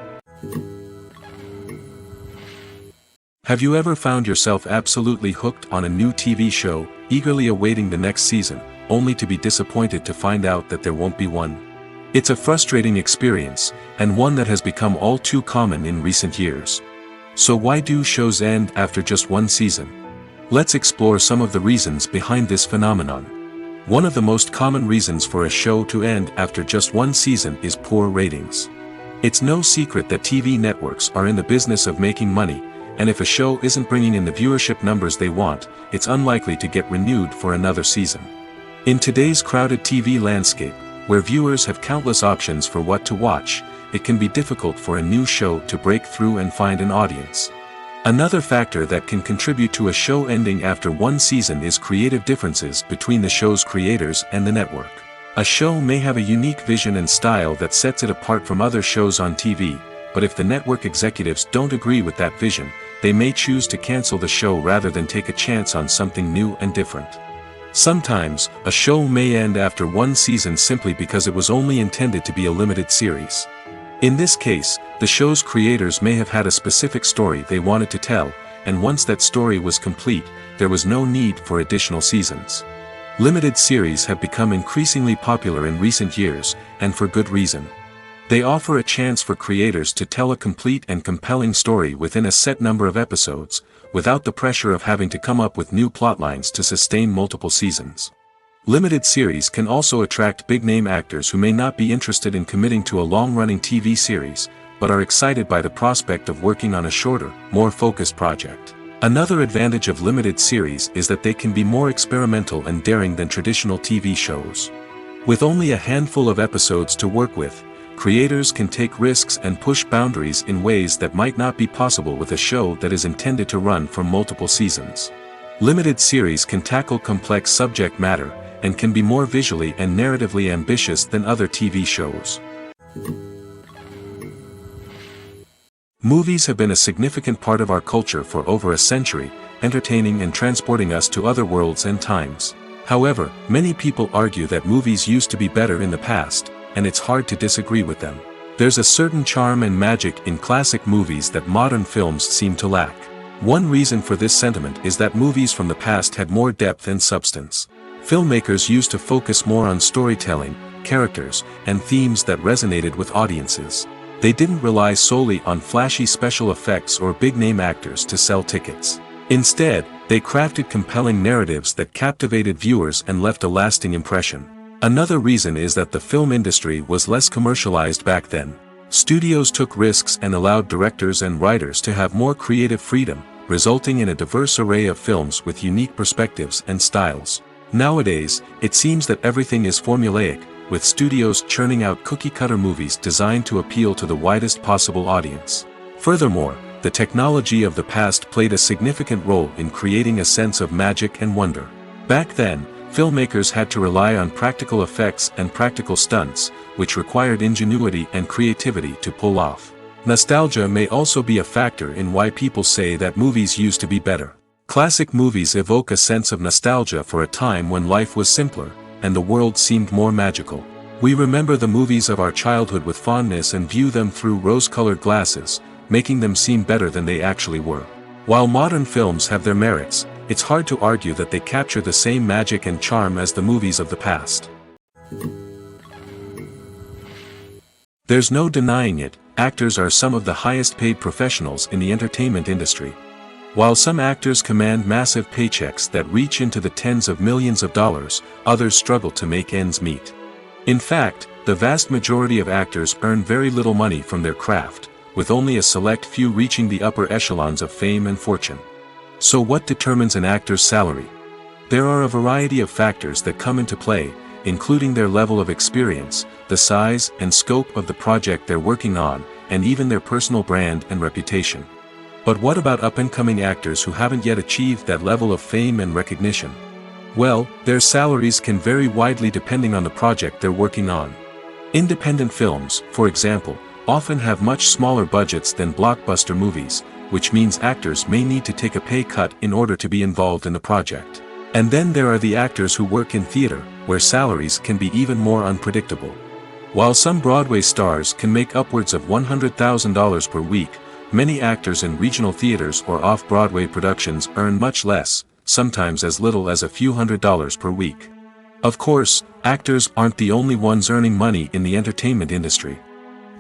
Have you ever found yourself absolutely hooked on a new TV show, eagerly awaiting the next season, only to be disappointed to find out that there won't be one? It's a frustrating experience, and one that has become all too common in recent years. So why do shows end after just one season? Let's explore some of the reasons behind this phenomenon. One of the most common reasons for a show to end after just one season is poor ratings. It's no secret that TV networks are in the business of making money, and if a show isn't bringing in the viewership numbers they want, it's unlikely to get renewed for another season. In today's crowded TV landscape, where viewers have countless options for what to watch, it can be difficult for a new show to break through and find an audience. Another factor that can contribute to a show ending after one season is creative differences between the show's creators and the network. A show may have a unique vision and style that sets it apart from other shows on TV, but if the network executives don't agree with that vision, they may choose to cancel the show rather than take a chance on something new and different. Sometimes, a show may end after one season simply because it was only intended to be a limited series. In this case, the show's creators may have had a specific story they wanted to tell, and once that story was complete, there was no need for additional seasons. Limited series have become increasingly popular in recent years, and for good reason. They offer a chance for creators to tell a complete and compelling story within a set number of episodes, without the pressure of having to come up with new plotlines to sustain multiple seasons. Limited series can also attract big-name actors who may not be interested in committing to a long-running TV series, but are excited by the prospect of working on a shorter, more focused project. Another advantage of limited series is that they can be more experimental and daring than traditional TV shows. With only a handful of episodes to work with, creators can take risks and push boundaries in ways that might not be possible with a show that is intended to run for multiple seasons. Limited series can tackle complex subject matter, and can be more visually and narratively ambitious than other TV shows. Movies have been a significant part of our culture for over a century, entertaining and transporting us to other worlds and times. However, many people argue that movies used to be better in the past, and it's hard to disagree with them. There's a certain charm and magic in classic movies that modern films seem to lack. One reason for this sentiment is that movies from the past had more depth and substance. Filmmakers used to focus more on storytelling, characters, and themes that resonated with audiences. They didn't rely solely on flashy special effects or big-name actors to sell tickets. Instead, they crafted compelling narratives that captivated viewers and left a lasting impression. Another reason is that the film industry was less commercialized back then. Studios took risks and allowed directors and writers to have more creative freedom, resulting in a diverse array of films with unique perspectives and styles. Nowadays, it seems that everything is formulaic, with studios churning out cookie-cutter movies designed to appeal to the widest possible audience. Furthermore, the technology of the past played a significant role in creating a sense of magic and wonder. Back then, filmmakers had to rely on practical effects and practical stunts, which required ingenuity and creativity to pull off. Nostalgia may also be a factor in why people say that movies used to be better. Classic movies evoke a sense of nostalgia for a time when life was simpler, and the world seemed more magical. We remember the movies of our childhood with fondness and view them through rose-colored glasses, making them seem better than they actually were. While modern films have their merits, it's hard to argue that they capture the same magic and charm as the movies of the past. There's no denying it, actors are some of the highest paid professionals in the entertainment industry. While some actors command massive paychecks that reach into the tens of millions of dollars, others struggle to make ends meet. In fact, the vast majority of actors earn very little money from their craft, with only a select few reaching the upper echelons of fame and fortune. So what determines an actor's salary? There are a variety of factors that come into play, including their level of experience, the size and scope of the project they're working on, and even their personal brand and reputation. But what about up-and-coming actors who haven't yet achieved that level of fame and recognition? Well, their salaries can vary widely depending on the project they're working on. Independent films, for example, often have much smaller budgets than blockbuster movies, which means actors may need to take a pay cut in order to be involved in the project. And then there are the actors who work in theater, where salaries can be even more unpredictable. While some Broadway stars can make upwards of $100,000 per week, many actors in regional theaters or off-Broadway productions earn much less, sometimes as little as a few $100s per week. Of course, actors aren't the only ones earning money in the entertainment industry.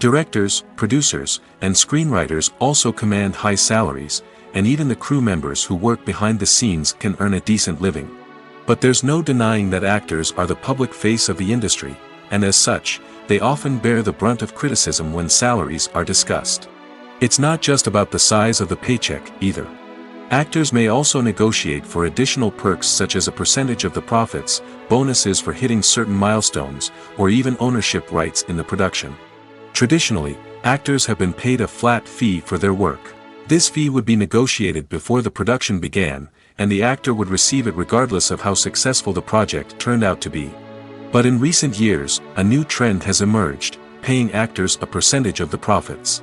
Directors, producers, and screenwriters also command high salaries, and even the crew members who work behind the scenes can earn a decent living. But there's no denying that actors are the public face of the industry, and as such, they often bear the brunt of criticism when salaries are discussed. It's not just about the size of the paycheck, either. Actors may also negotiate for additional perks such as a percentage of the profits, bonuses for hitting certain milestones, or even ownership rights in the production. Traditionally, actors have been paid a flat fee for their work. This fee would be negotiated before the production began, and the actor would receive it regardless of how successful the project turned out to be. But in recent years, a new trend has emerged, paying actors a percentage of the profits.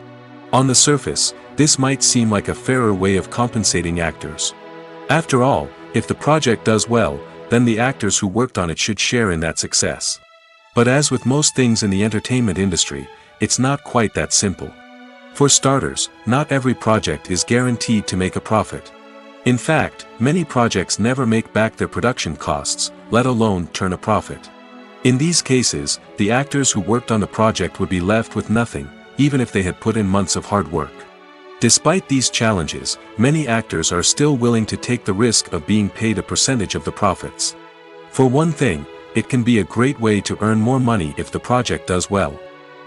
On the surface, this might seem like a fairer way of compensating actors. After all, if the project does well, then the actors who worked on it should share in that success. But as with most things in the entertainment industry, it's not quite that simple. For starters, not every project is guaranteed to make a profit. In fact, many projects never make back their production costs, let alone turn a profit. In these cases, the actors who worked on the project would be left with nothing, even if they had put in months of hard work. Despite these challenges, many actors are still willing to take the risk of being paid a percentage of the profits. For one thing, it can be a great way to earn more money if the project does well.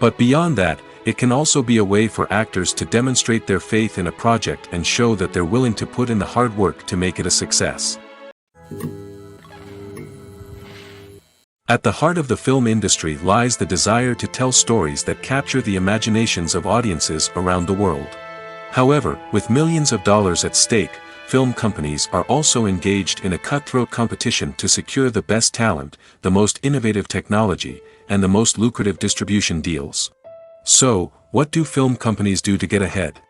But beyond that, it can also be a way for actors to demonstrate their faith in a project and show that they're willing to put in the hard work to make it a success. At the heart of the film industry lies the desire to tell stories that capture the imaginations of audiences around the world. However, with millions of dollars at stake, film companies are also engaged in a cutthroat competition to secure the best talent, the most innovative technology, and the most lucrative distribution deals. So, what do film companies do to get ahead?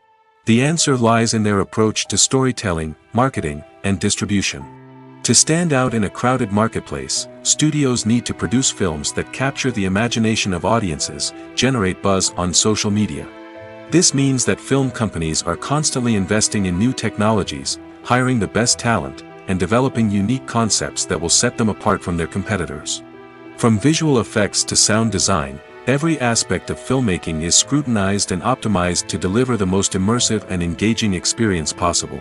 The answer lies in their approach to storytelling, marketing, and distribution. To stand out in a crowded marketplace, studios need to produce films that capture the imagination of audiences, generate buzz on social media. This means that film companies are constantly investing in new technologies, hiring the best talent, and developing unique concepts that will set them apart from their competitors. From visual effects to sound design, every aspect of filmmaking is scrutinized and optimized to deliver the most immersive and engaging experience possible.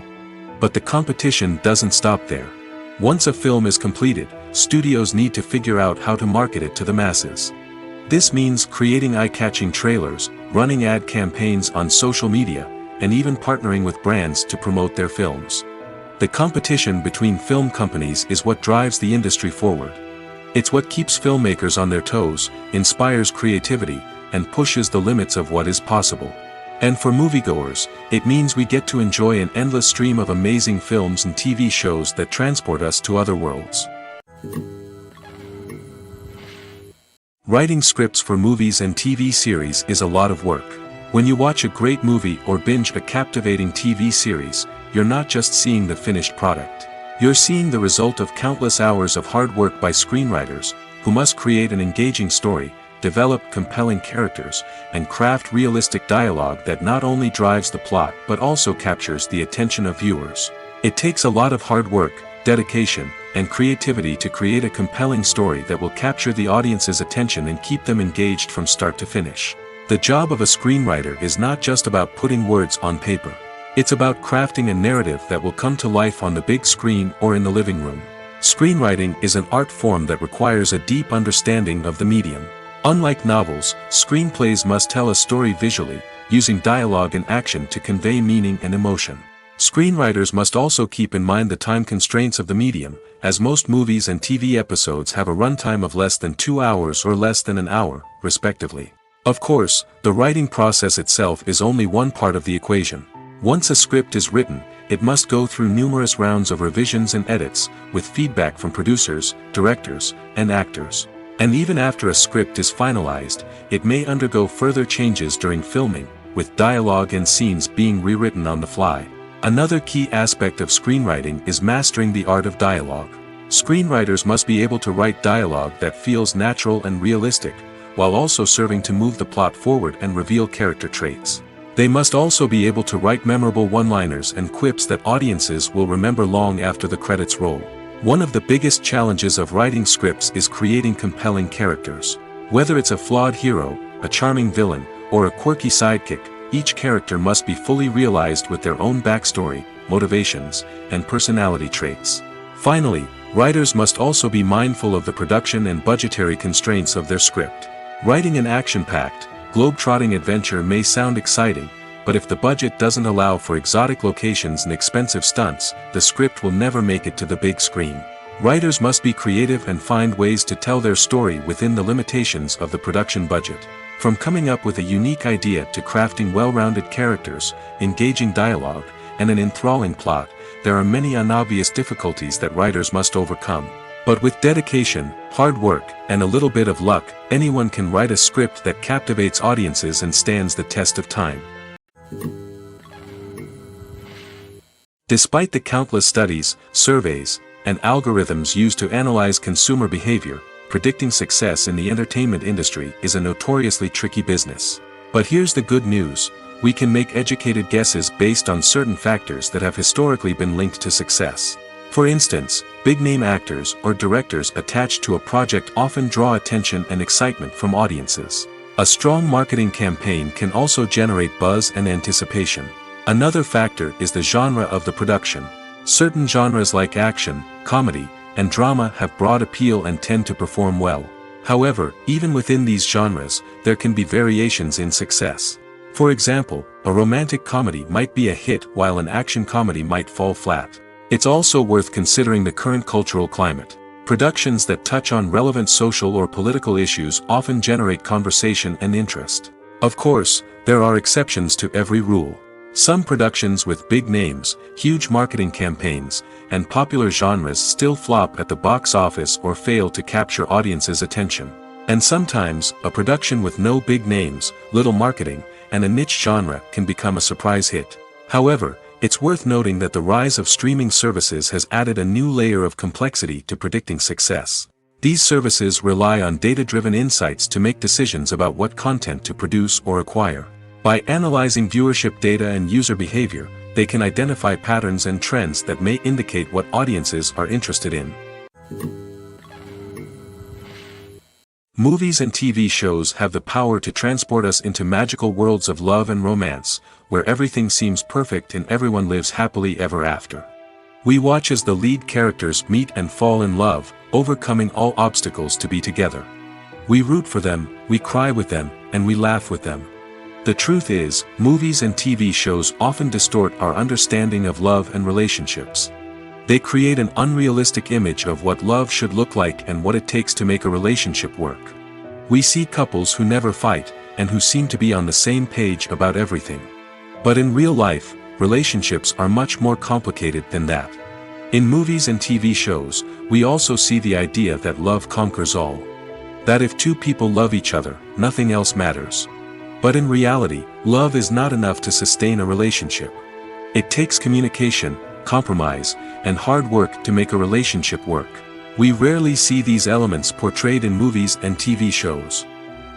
But the competition doesn't stop there. Once a film is completed, studios need to figure out how to market it to the masses. This means creating eye-catching trailers, running ad campaigns on social media, and even partnering with brands to promote their films. The competition between film companies is what drives the industry forward. It's what keeps filmmakers on their toes, inspires creativity, and pushes the limits of what is possible. And for moviegoers, it means we get to enjoy an endless stream of amazing films and TV shows that transport us to other worlds. Writing scripts for movies and TV series is a lot of work. When you watch a great movie or binge a captivating TV series, you're not just seeing the finished product. You're seeing the result of countless hours of hard work by screenwriters, who must create an engaging story, develop compelling characters, and craft realistic dialogue that not only drives the plot but also captures the attention of viewers. It takes a lot of hard work, dedication, and creativity to create a compelling story that will capture the audience's attention and keep them engaged from start to finish. The job of a screenwriter is not just about putting words on paper. It's about crafting a narrative that will come to life on the big screen or in the living room. Screenwriting is an art form that requires a deep understanding of the medium. Unlike novels, screenplays must tell a story visually, using dialogue and action to convey meaning and emotion. Screenwriters must also keep in mind the time constraints of the medium, as most movies and TV episodes have a runtime of less than 2 hours or less than an hour, respectively. Of course, the writing process itself is only one part of the equation. Once a script is written, it must go through numerous rounds of revisions and edits, with feedback from producers, directors, and actors. And even after a script is finalized, it may undergo further changes during filming, with dialogue and scenes being rewritten on the fly. Another key aspect of screenwriting is mastering the art of dialogue. Screenwriters must be able to write dialogue that feels natural and realistic, while also serving to move the plot forward and reveal character traits. They must also be able to write memorable one-liners and quips that audiences will remember long after the credits roll. One of the biggest challenges of writing scripts is creating compelling characters. Whether it's a flawed hero, a charming villain, or a quirky sidekick, each character must be fully realized with their own backstory, motivations, and personality traits. Finally, writers must also be mindful of the production and budgetary constraints of their script. Writing an action-packed, globe-trotting adventure may sound exciting, but if the budget doesn't allow for exotic locations and expensive stunts, the script will never make it to the big screen. Writers must be creative and find ways to tell their story within the limitations of the production budget. From coming up with a unique idea to crafting well-rounded characters, engaging dialogue, and an enthralling plot, there are many unobvious difficulties that writers must overcome. But with dedication, hard work, and a little bit of luck, anyone can write a script that captivates audiences and stands the test of time. Despite the countless studies, surveys, and algorithms used to analyze consumer behavior, predicting success in the entertainment industry is a notoriously tricky business. But here's the good news: we can make educated guesses based on certain factors that have historically been linked to success. For instance, big-name actors or directors attached to a project often draw attention and excitement from audiences. A strong marketing campaign can also generate buzz and anticipation. Another factor is the genre of the production. Certain genres like action, comedy, and drama have broad appeal and tend to perform well. However, even within these genres, there can be variations in success. For example, a romantic comedy might be a hit while an action comedy might fall flat. It's also worth considering the current cultural climate. Productions that touch on relevant social or political issues often generate conversation and interest. Of course, there are exceptions to every rule. Some productions with big names, huge marketing campaigns, and popular genres still flop at the box office or fail to capture audiences' attention. And sometimes, a production with no big names, little marketing, and a niche genre can become a surprise hit. However, it's worth noting that the rise of streaming services has added a new layer of complexity to predicting success. These services rely on data-driven insights to make decisions about what content to produce or acquire. By analyzing viewership data and user behavior, they can identify patterns and trends that may indicate what audiences are interested in. Movies and TV shows have the power to transport us into magical worlds of love and romance, where everything seems perfect and everyone lives happily ever after. We watch as the lead characters meet and fall in love, overcoming all obstacles to be together. We root for them, we cry with them, and we laugh with them. The truth is, movies and TV shows often distort our understanding of love and relationships. They create an unrealistic image of what love should look like and what it takes to make a relationship work. We see couples who never fight, and who seem to be on the same page about everything. But in real life, relationships are much more complicated than that. In movies and TV shows, we also see the idea that love conquers all. That if two people love each other, nothing else matters. But in reality, love is not enough to sustain a relationship. It takes communication, compromise, and hard work to make a relationship work. We rarely see these elements portrayed in movies and TV shows.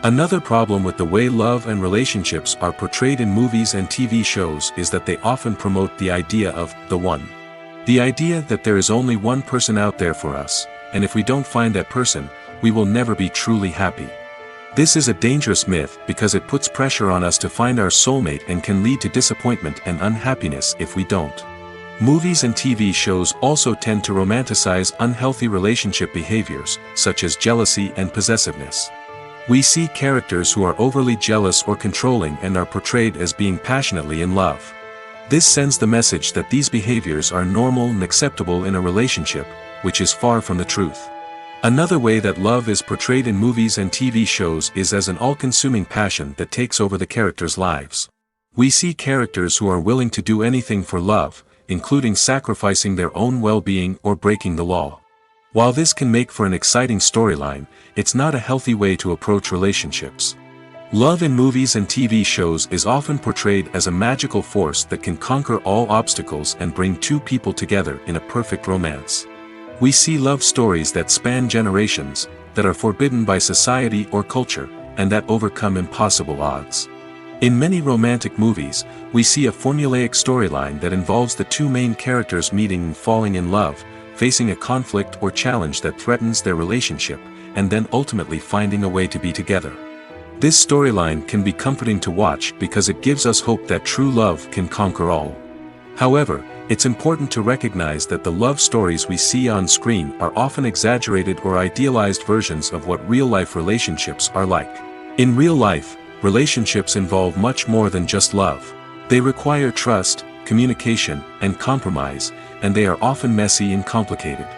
Another problem with the way love and relationships are portrayed in movies and TV shows is that they often promote the idea of the one. The idea that there is only one person out there for us, and if we don't find that person, we will never be truly happy. This is a dangerous myth because it puts pressure on us to find our soulmate and can lead to disappointment and unhappiness if we don't. Movies and TV shows also tend to romanticize unhealthy relationship behaviors, such as jealousy and possessiveness. We see characters who are overly jealous or controlling and are portrayed as being passionately in love. This sends the message that these behaviors are normal and acceptable in a relationship, which is far from the truth. Another way that love is portrayed in movies and TV shows is as an all-consuming passion that takes over the characters' lives. We see characters who are willing to do anything for love, including sacrificing their own well-being or breaking the law. While this can make for an exciting storyline, it's not a healthy way to approach relationships. Love in movies and TV shows is often portrayed as a magical force that can conquer all obstacles and bring two people together in a perfect romance. We see love stories that span generations, that are forbidden by society or culture, and that overcome impossible odds. In many romantic movies, we see a formulaic storyline that involves the two main characters meeting and falling in love, facing a conflict or challenge that threatens their relationship, and then ultimately finding a way to be together. This storyline can be comforting to watch because it gives us hope that true love can conquer all. However, it's important to recognize that the love stories we see on screen are often exaggerated or idealized versions of what real-life relationships are like. In real life, relationships involve much more than just love. They require trust, communication, and compromise, and they are often messy and complicated.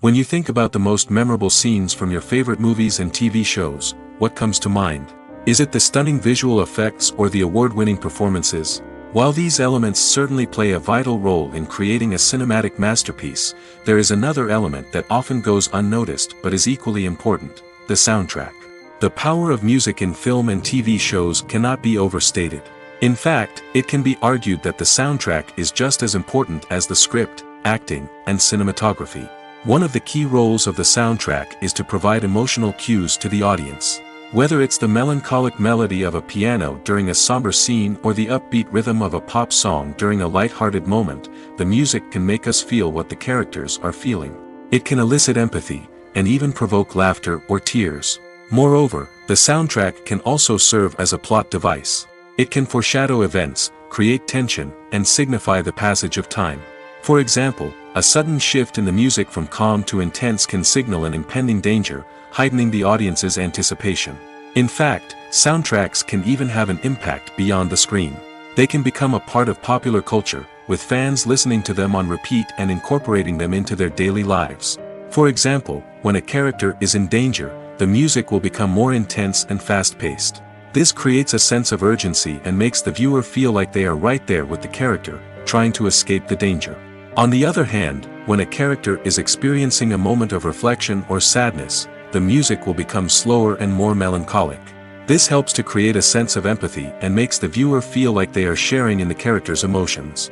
When you think about the most memorable scenes from your favorite movies and TV shows, what comes to mind? Is it the stunning visual effects or the award-winning performances? While these elements certainly play a vital role in creating a cinematic masterpiece, there is another element that often goes unnoticed but is equally important: the soundtrack. The power of music in film and TV shows cannot be overstated. In fact, it can be argued that the soundtrack is just as important as the script, acting, and cinematography. One of the key roles of the soundtrack is to provide emotional cues to the audience. Whether it's the melancholic melody of a piano during a somber scene or the upbeat rhythm of a pop song during a light-hearted moment, the music can make us feel what the characters are feeling. It can elicit empathy, and even provoke laughter or tears. Moreover, the soundtrack can also serve as a plot device. It can foreshadow events, create tension, and signify the passage of time. For example, a sudden shift in the music from calm to intense can signal an impending danger, heightening the audience's anticipation. In fact, soundtracks can even have an impact beyond the screen. They can become a part of popular culture, with fans listening to them on repeat and incorporating them into their daily lives. For example, when a character is in danger, the music will become more intense and fast-paced. This creates a sense of urgency and makes the viewer feel like they are right there with the character, trying to escape the danger. On the other hand, when a character is experiencing a moment of reflection or sadness, the music will become slower and more melancholic. This helps to create a sense of empathy and makes the viewer feel like they are sharing in the character's emotions.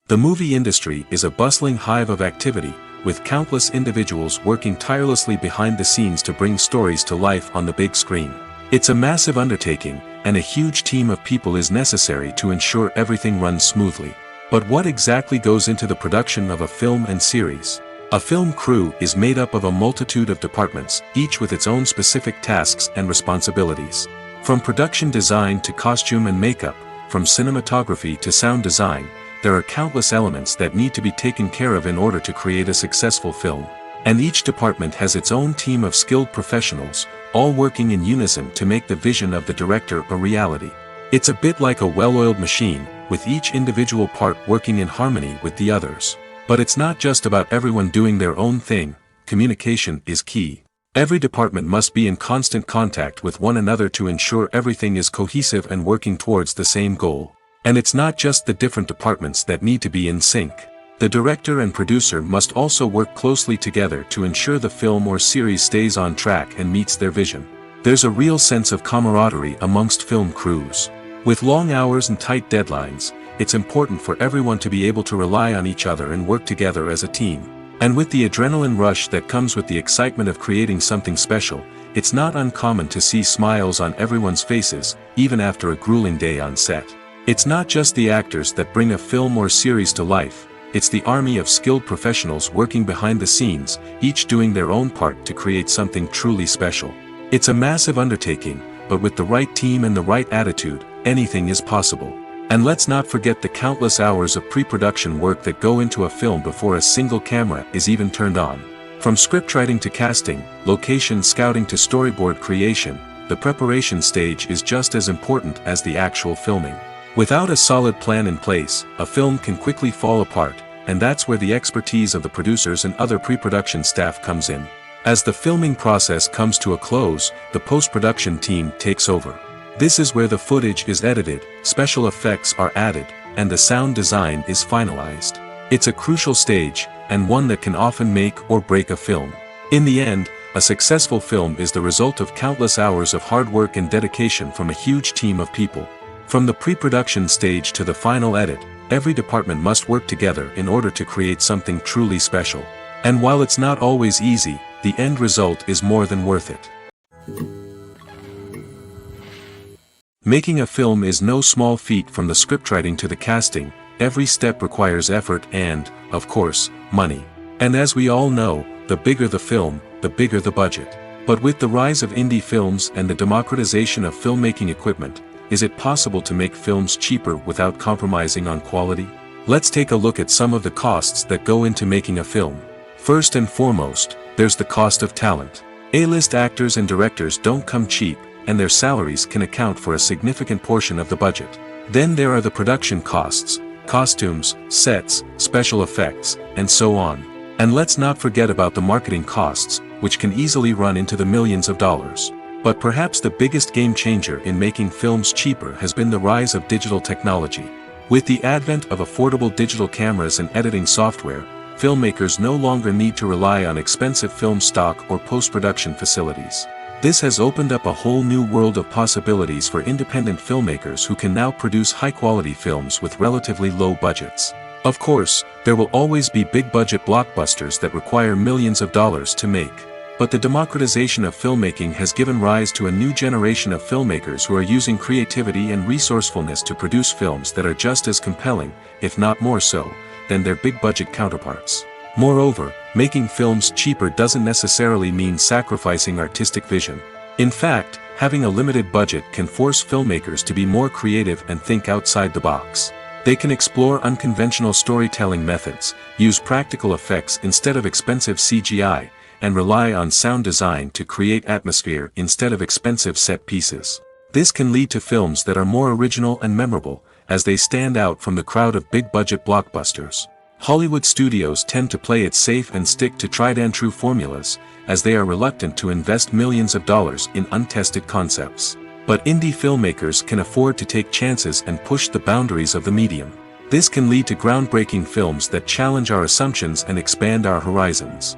The movie industry is a bustling hive of activity, with countless individuals working tirelessly behind the scenes to bring stories to life on the big screen. It's a massive undertaking, and a huge team of people is necessary to ensure everything runs smoothly. But what exactly goes into the production of a film and series? A film crew is made up of a multitude of departments, each with its own specific tasks and responsibilities. From production design to costume and makeup, from cinematography to sound design, there are countless elements that need to be taken care of in order to create a successful film. And each department has its own team of skilled professionals, all working in unison to make the vision of the director a reality. It's a bit like a well-oiled machine, with each individual part working in harmony with the others. But it's not just about everyone doing their own thing. Communication is key. Every department must be in constant contact with one another to ensure everything is cohesive and working towards the same goal. And it's not just the different departments that need to be in sync. The director and producer must also work closely together to ensure the film or series stays on track and meets their vision. There's a real sense of camaraderie amongst film crews. With long hours and tight deadlines, it's important for everyone to be able to rely on each other and work together as a team. And with the adrenaline rush that comes with the excitement of creating something special, it's not uncommon to see smiles on everyone's faces, even after a grueling day on set. It's not just the actors that bring a film or series to life. it's the army of skilled professionals working behind the scenes, each doing their own part to create something truly special. It's a massive undertaking, but with the right team and the right attitude, anything is possible. And let's not forget the countless hours of pre-production work that go into a film before a single camera is even turned on. From scriptwriting to casting, location scouting to storyboard creation, the preparation stage is just as important as the actual filming. Without a solid plan in place, a film can quickly fall apart, and that's where the expertise of the producers and other pre-production staff comes in. As the filming process comes to a close, the post-production team takes over. This is where the footage is edited, special effects are added, and the sound design is finalized. It's a crucial stage, and one that can often make or break a film. In the end, a successful film is the result of countless hours of hard work and dedication from a huge team of people. From the pre-production stage to the final edit, every department must work together in order to create something truly special. And while it's not always easy, the end result is more than worth it. Making a film is no small feat. From the scriptwriting to the casting, every step requires effort and, of course, money. And as we all know, the bigger the film, the bigger the budget. But with the rise of indie films and the democratization of filmmaking equipment, is it possible to make films cheaper without compromising on quality? Let's take a look at some of the costs that go into making a film. First and foremost, there's the cost of talent. A-list actors and directors don't come cheap, and their salaries can account for a significant portion of the budget. Then there are the production costs, costumes, sets, special effects, and so on. And let's not forget about the marketing costs, which can easily run into the millions of dollars. But perhaps the biggest game changer in making films cheaper has been the rise of digital technology. With the advent of affordable digital cameras and editing software, filmmakers no longer need to rely on expensive film stock or post-production facilities. This has opened up a whole new world of possibilities for independent filmmakers who can now produce high-quality films with relatively low budgets. Of course, there will always be big-budget blockbusters that require millions of dollars to make. But the democratization of filmmaking has given rise to a new generation of filmmakers who are using creativity and resourcefulness to produce films that are just as compelling, if not more so, than their big-budget counterparts. Moreover, making films cheaper doesn't necessarily mean sacrificing artistic vision. In fact, having a limited budget can force filmmakers to be more creative and think outside the box. They can explore unconventional storytelling methods, use practical effects instead of expensive CGI, and rely on sound design to create atmosphere instead of expensive set pieces. This can lead to films that are more original and memorable, as they stand out from the crowd of big-budget blockbusters. Hollywood studios tend to play it safe and stick to tried-and-true formulas, as they are reluctant to invest millions of dollars in untested concepts. But indie filmmakers can afford to take chances and push the boundaries of the medium. This can lead to groundbreaking films that challenge our assumptions and expand our horizons.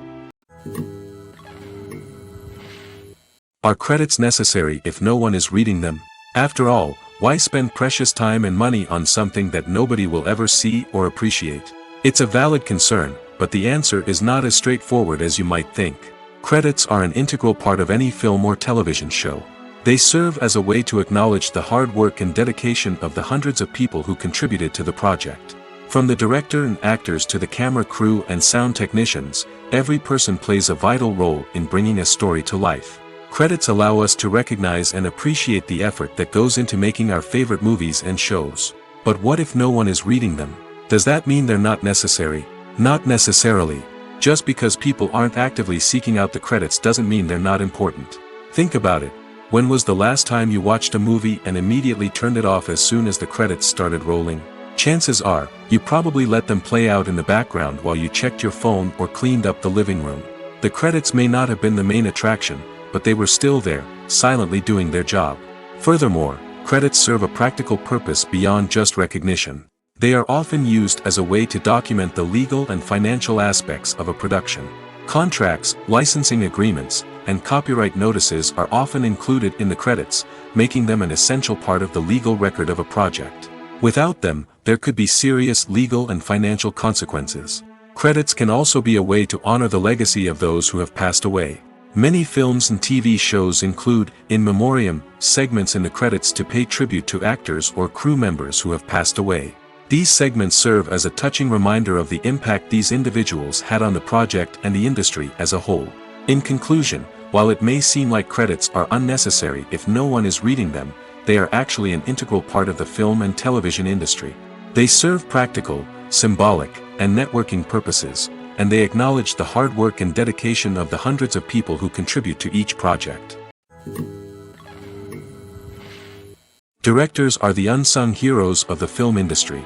Are credits necessary if no one is reading them? After all, why spend precious time and money on something that nobody will ever see or appreciate? It's a valid concern, but the answer is not as straightforward as you might think. Credits are an integral part of any film or television show. They serve as a way to acknowledge the hard work and dedication of the hundreds of people who contributed to the project. From the director and actors to the camera crew and sound technicians, every person plays a vital role in bringing a story to life. Credits allow us to recognize and appreciate the effort that goes into making our favorite movies and shows. But what if no one is reading them? Does that mean they're not necessary? Not necessarily. Just because people aren't actively seeking out the credits doesn't mean they're not important. Think about it. When was the last time you watched a movie and immediately turned it off as soon as the credits started rolling? Chances are, you probably let them play out in the background while you checked your phone or cleaned up the living room. The credits may not have been the main attraction, but they were still there, silently doing their job. Furthermore, credits serve a practical purpose beyond just recognition. They are often used as a way to document the legal and financial aspects of a production. Contracts, licensing agreements, and copyright notices are often included in the credits, making them an essential part of the legal record of a project. Without them, there could be serious legal and financial consequences. Credits can also be a way to honor the legacy of those who have passed away. Many films and TV shows include, in memoriam, segments in the credits to pay tribute to actors or crew members who have passed away. These segments serve as a touching reminder of the impact these individuals had on the project and the industry as a whole. In conclusion, while it may seem like credits are unnecessary if no one is reading them, they are actually an integral part of the film and television industry. They serve practical, symbolic, and networking purposes, and they acknowledge the hard work and dedication of the hundreds of people who contribute to each project. Directors are the unsung heroes of the film industry.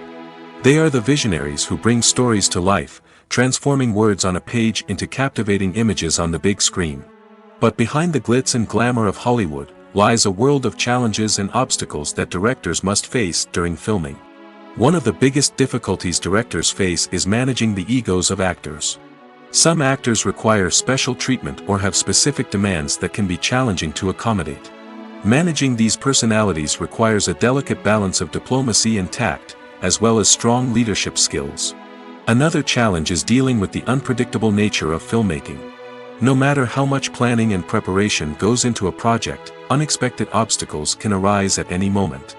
They are the visionaries who bring stories to life, transforming words on a page into captivating images on the big screen. But behind the glitz and glamour of Hollywood lies a world of challenges and obstacles that directors must face during filming. One of the biggest difficulties directors face is managing the egos of actors. Some actors require special treatment or have specific demands that can be challenging to accommodate. Managing these personalities requires a delicate balance of diplomacy and tact, as well as strong leadership skills. Another challenge is dealing with the unpredictable nature of filmmaking. No matter how much planning and preparation goes into a project, unexpected obstacles can arise at any moment.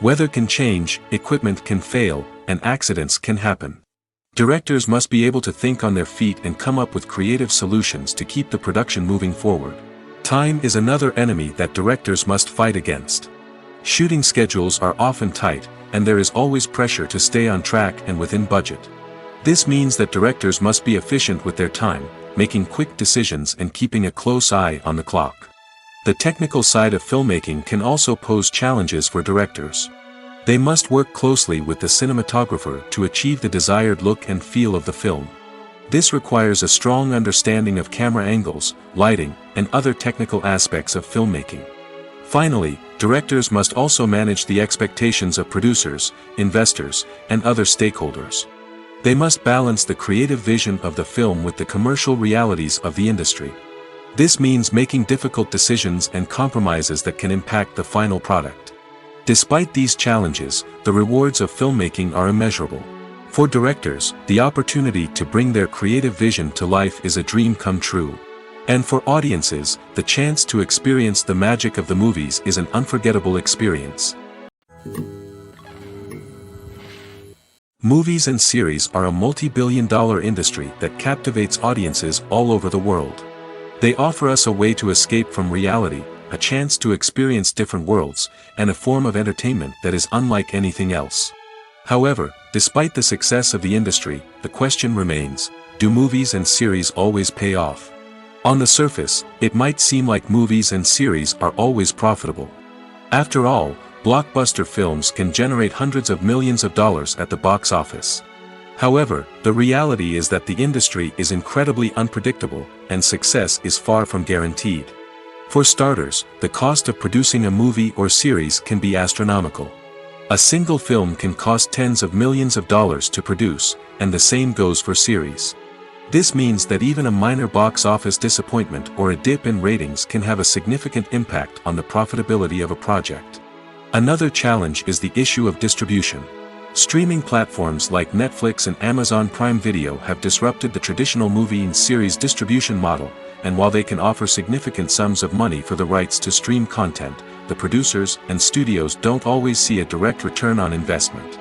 Weather can change, equipment can fail, and accidents can happen. Directors must be able to think on their feet and come up with creative solutions to keep the production moving forward. Time is another enemy that directors must fight against. Shooting schedules are often tight, and there is always pressure to stay on track and within budget. This means that directors must be efficient with their time, making quick decisions and keeping a close eye on the clock. The technical side of filmmaking can also pose challenges for directors. They must work closely with the cinematographer to achieve the desired look and feel of the film. This requires a strong understanding of camera angles, lighting, and other technical aspects of filmmaking. Finally, directors must also manage the expectations of producers, investors, and other stakeholders. They must balance the creative vision of the film with the commercial realities of the industry. This means making difficult decisions and compromises that can impact the final product. Despite these challenges, the rewards of filmmaking are immeasurable. For directors, the opportunity to bring their creative vision to life is a dream come true. And for audiences, the chance to experience the magic of the movies is an unforgettable experience. Movies and series are a multi-billion-dollar industry that captivates audiences all over the world. They offer us a way to escape from reality, a chance to experience different worlds, and a form of entertainment that is unlike anything else. However, despite the success of the industry, the question remains, do movies and series always pay off? On the surface, it might seem like movies and series are always profitable. After all, blockbuster films can generate hundreds of millions of dollars at the box office. However, the reality is that the industry is incredibly unpredictable, and success is far from guaranteed. For starters, the cost of producing a movie or series can be astronomical. A single film can cost tens of millions of dollars to produce, and the same goes for series. This means that even a minor box office disappointment or a dip in ratings can have a significant impact on the profitability of a project. Another challenge is the issue of distribution. Streaming platforms like Netflix and Amazon Prime Video have disrupted the traditional movie and series distribution model, and while they can offer significant sums of money for the rights to stream content, the producers and studios don't always see a direct return on investment.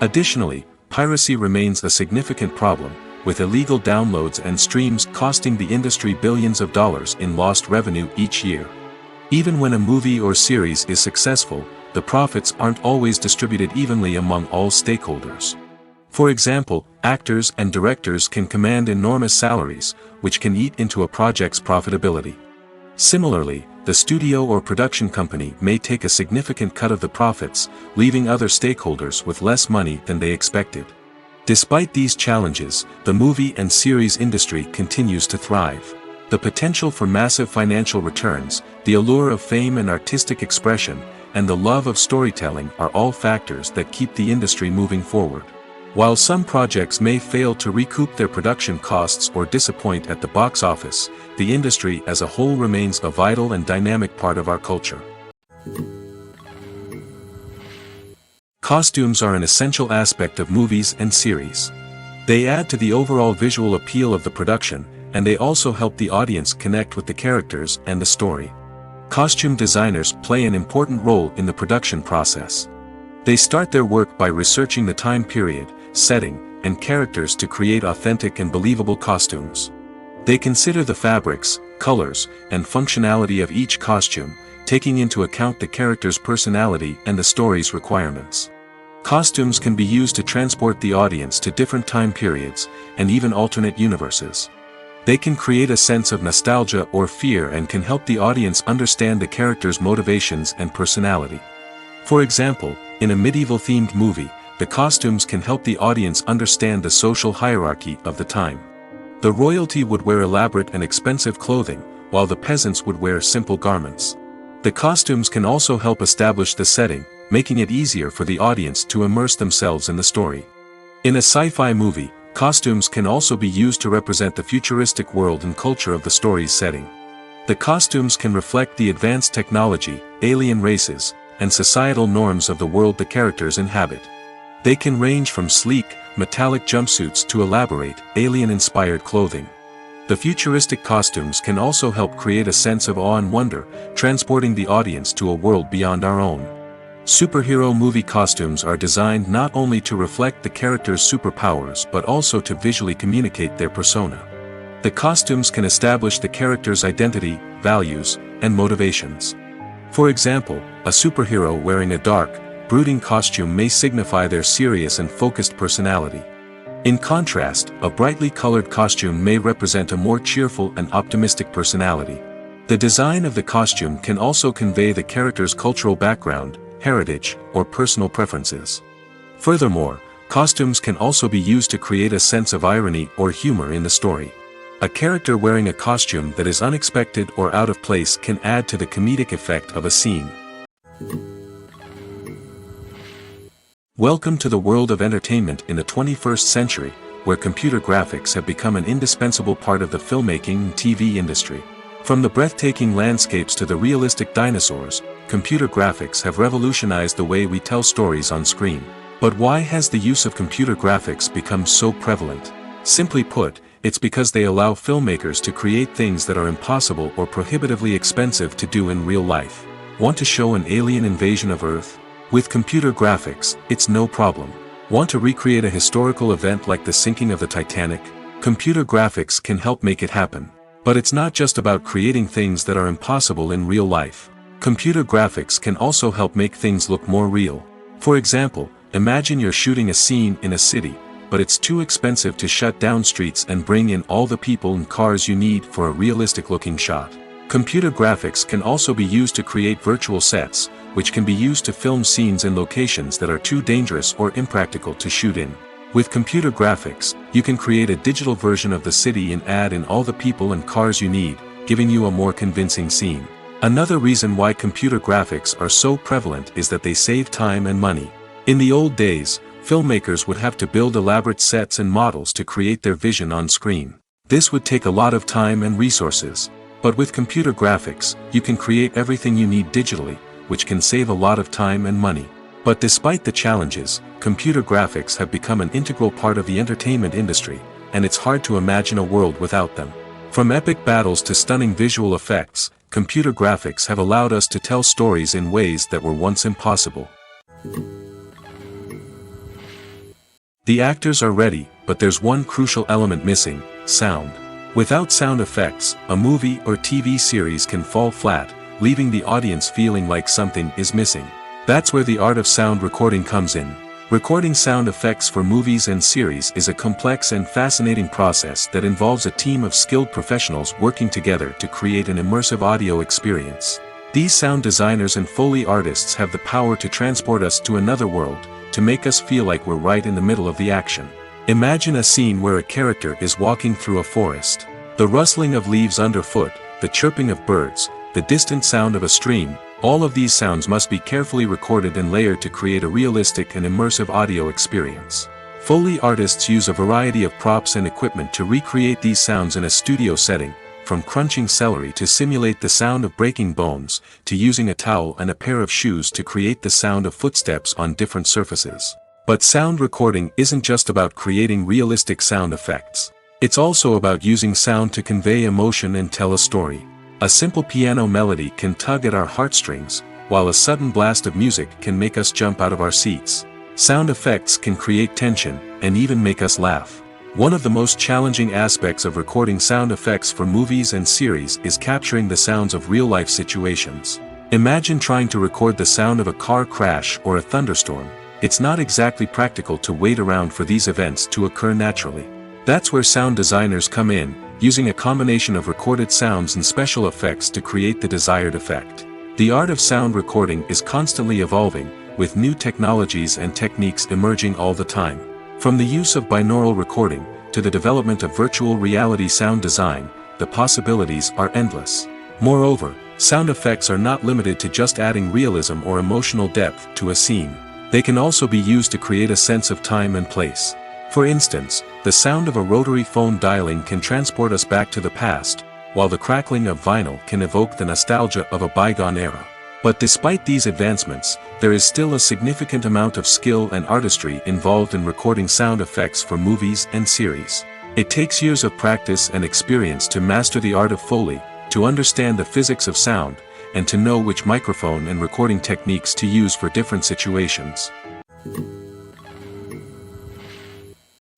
Additionally, piracy remains a significant problem, with illegal downloads and streams costing the industry billions of dollars in lost revenue each year. Even when a movie or series is successful, the profits aren't always distributed evenly among all stakeholders. For example, actors and directors can command enormous salaries, which can eat into a project's profitability. Similarly, the studio or production company may take a significant cut of the profits, leaving other stakeholders with less money than they expected. Despite these challenges, the movie and series industry continues to thrive. The potential for massive financial returns, the allure of fame and artistic expression, and the love of storytelling are all factors that keep the industry moving forward. While some projects may fail to recoup their production costs or disappoint at the box office, the industry as a whole remains a vital and dynamic part of our culture. Costumes are an essential aspect of movies and series. They add to the overall visual appeal of the production, and they also help the audience connect with the characters and the story. Costume designers play an important role in the production process. They start their work by researching the time period, setting, and characters to create authentic and believable costumes. They consider the fabrics, colors, and functionality of each costume, taking into account the character's personality and the story's requirements. Costumes can be used to transport the audience to different time periods, and even alternate universes. They can create a sense of nostalgia or fear and can help the audience understand the character's motivations and personality. For example, in a medieval-themed movie, the costumes can help the audience understand the social hierarchy of the time. The royalty would wear elaborate and expensive clothing, while the peasants would wear simple garments. The costumes can also help establish the setting, making it easier for the audience to immerse themselves in the story. In a sci-fi movie, costumes can also be used to represent the futuristic world and culture of the story's setting. The costumes can reflect the advanced technology, alien races, and societal norms of the world the characters inhabit. They can range from sleek, metallic jumpsuits to elaborate, alien-inspired clothing. The futuristic costumes can also help create a sense of awe and wonder, transporting the audience to a world beyond our own. Superhero movie costumes are designed not only to reflect the character's superpowers but also to visually communicate their persona. The costumes can establish the character's identity, values, and motivations. For example, a superhero wearing a dark, brooding costume may signify their serious and focused personality. In contrast, a brightly colored costume may represent a more cheerful and optimistic personality. The design of the costume can also convey the character's cultural background, heritage, or personal preferences. Furthermore, costumes can also be used to create a sense of irony or humor in the story. A character wearing a costume that is unexpected or out of place can add to the comedic effect of a scene. Welcome to the world of entertainment in the 21st century, where computer graphics have become an indispensable part of the filmmaking and TV industry. From the breathtaking landscapes to the realistic dinosaurs, computer graphics have revolutionized the way we tell stories on screen. But why has the use of computer graphics become so prevalent? Simply put, it's because they allow filmmakers to create things that are impossible or prohibitively expensive to do in real life. Want to show an alien invasion of Earth? With computer graphics, it's no problem. Want to recreate a historical event like the sinking of the Titanic? Computer graphics can help make it happen. But it's not just about creating things that are impossible in real life. Computer graphics can also help make things look more real. For example, imagine you're shooting a scene in a city, but it's too expensive to shut down streets and bring in all the people and cars you need for a realistic-looking shot. Computer graphics can also be used to create virtual sets, which can be used to film scenes in locations that are too dangerous or impractical to shoot in. With computer graphics, you can create a digital version of the city and add in all the people and cars you need, giving you a more convincing scene. Another reason why computer graphics are so prevalent is that they save time and money. In the old days, filmmakers would have to build elaborate sets and models to create their vision on screen. This would take a lot of time and resources. But with computer graphics, you can create everything you need digitally, which can save a lot of time and money. But despite the challenges, computer graphics have become an integral part of the entertainment industry, and it's hard to imagine a world without them. From epic battles to stunning visual effects, computer graphics have allowed us to tell stories in ways that were once impossible. The actors are ready, but there's one crucial element missing: sound. Without sound effects, a movie or TV series can fall flat, leaving the audience feeling like something is missing. That's where the art of sound recording comes in. Recording sound effects for movies and series is a complex and fascinating process that involves a team of skilled professionals working together to create an immersive audio experience. These sound designers and Foley artists have the power to transport us to another world, to make us feel like we're right in the middle of the action. Imagine a scene where a character is walking through a forest. The rustling of leaves underfoot, the chirping of birds, the distant sound of a stream, all of these sounds must be carefully recorded and layered to create a realistic and immersive audio experience. Foley artists use a variety of props and equipment to recreate these sounds in a studio setting, from crunching celery to simulate the sound of breaking bones, to using a towel and a pair of shoes to create the sound of footsteps on different surfaces. But sound recording isn't just about creating realistic sound effects. It's also about using sound to convey emotion and tell a story. A simple piano melody can tug at our heartstrings, while a sudden blast of music can make us jump out of our seats. Sound effects can create tension, and even make us laugh. One of the most challenging aspects of recording sound effects for movies and series is capturing the sounds of real-life situations. Imagine trying to record the sound of a car crash or a thunderstorm. It's not exactly practical to wait around for these events to occur naturally. That's where sound designers come in, using a combination of recorded sounds and special effects to create the desired effect. The art of sound recording is constantly evolving, with new technologies and techniques emerging all the time. From the use of binaural recording, to the development of virtual reality sound design, the possibilities are endless. Moreover, sound effects are not limited to just adding realism or emotional depth to a scene. They can also be used to create a sense of time and place. For instance, the sound of a rotary phone dialing can transport us back to the past, while the crackling of vinyl can evoke the nostalgia of a bygone era. But despite these advancements, there is still a significant amount of skill and artistry involved in recording sound effects for movies and series. It takes years of practice and experience to master the art of Foley, to understand the physics of sound, and to know which microphone and recording techniques to use for different situations.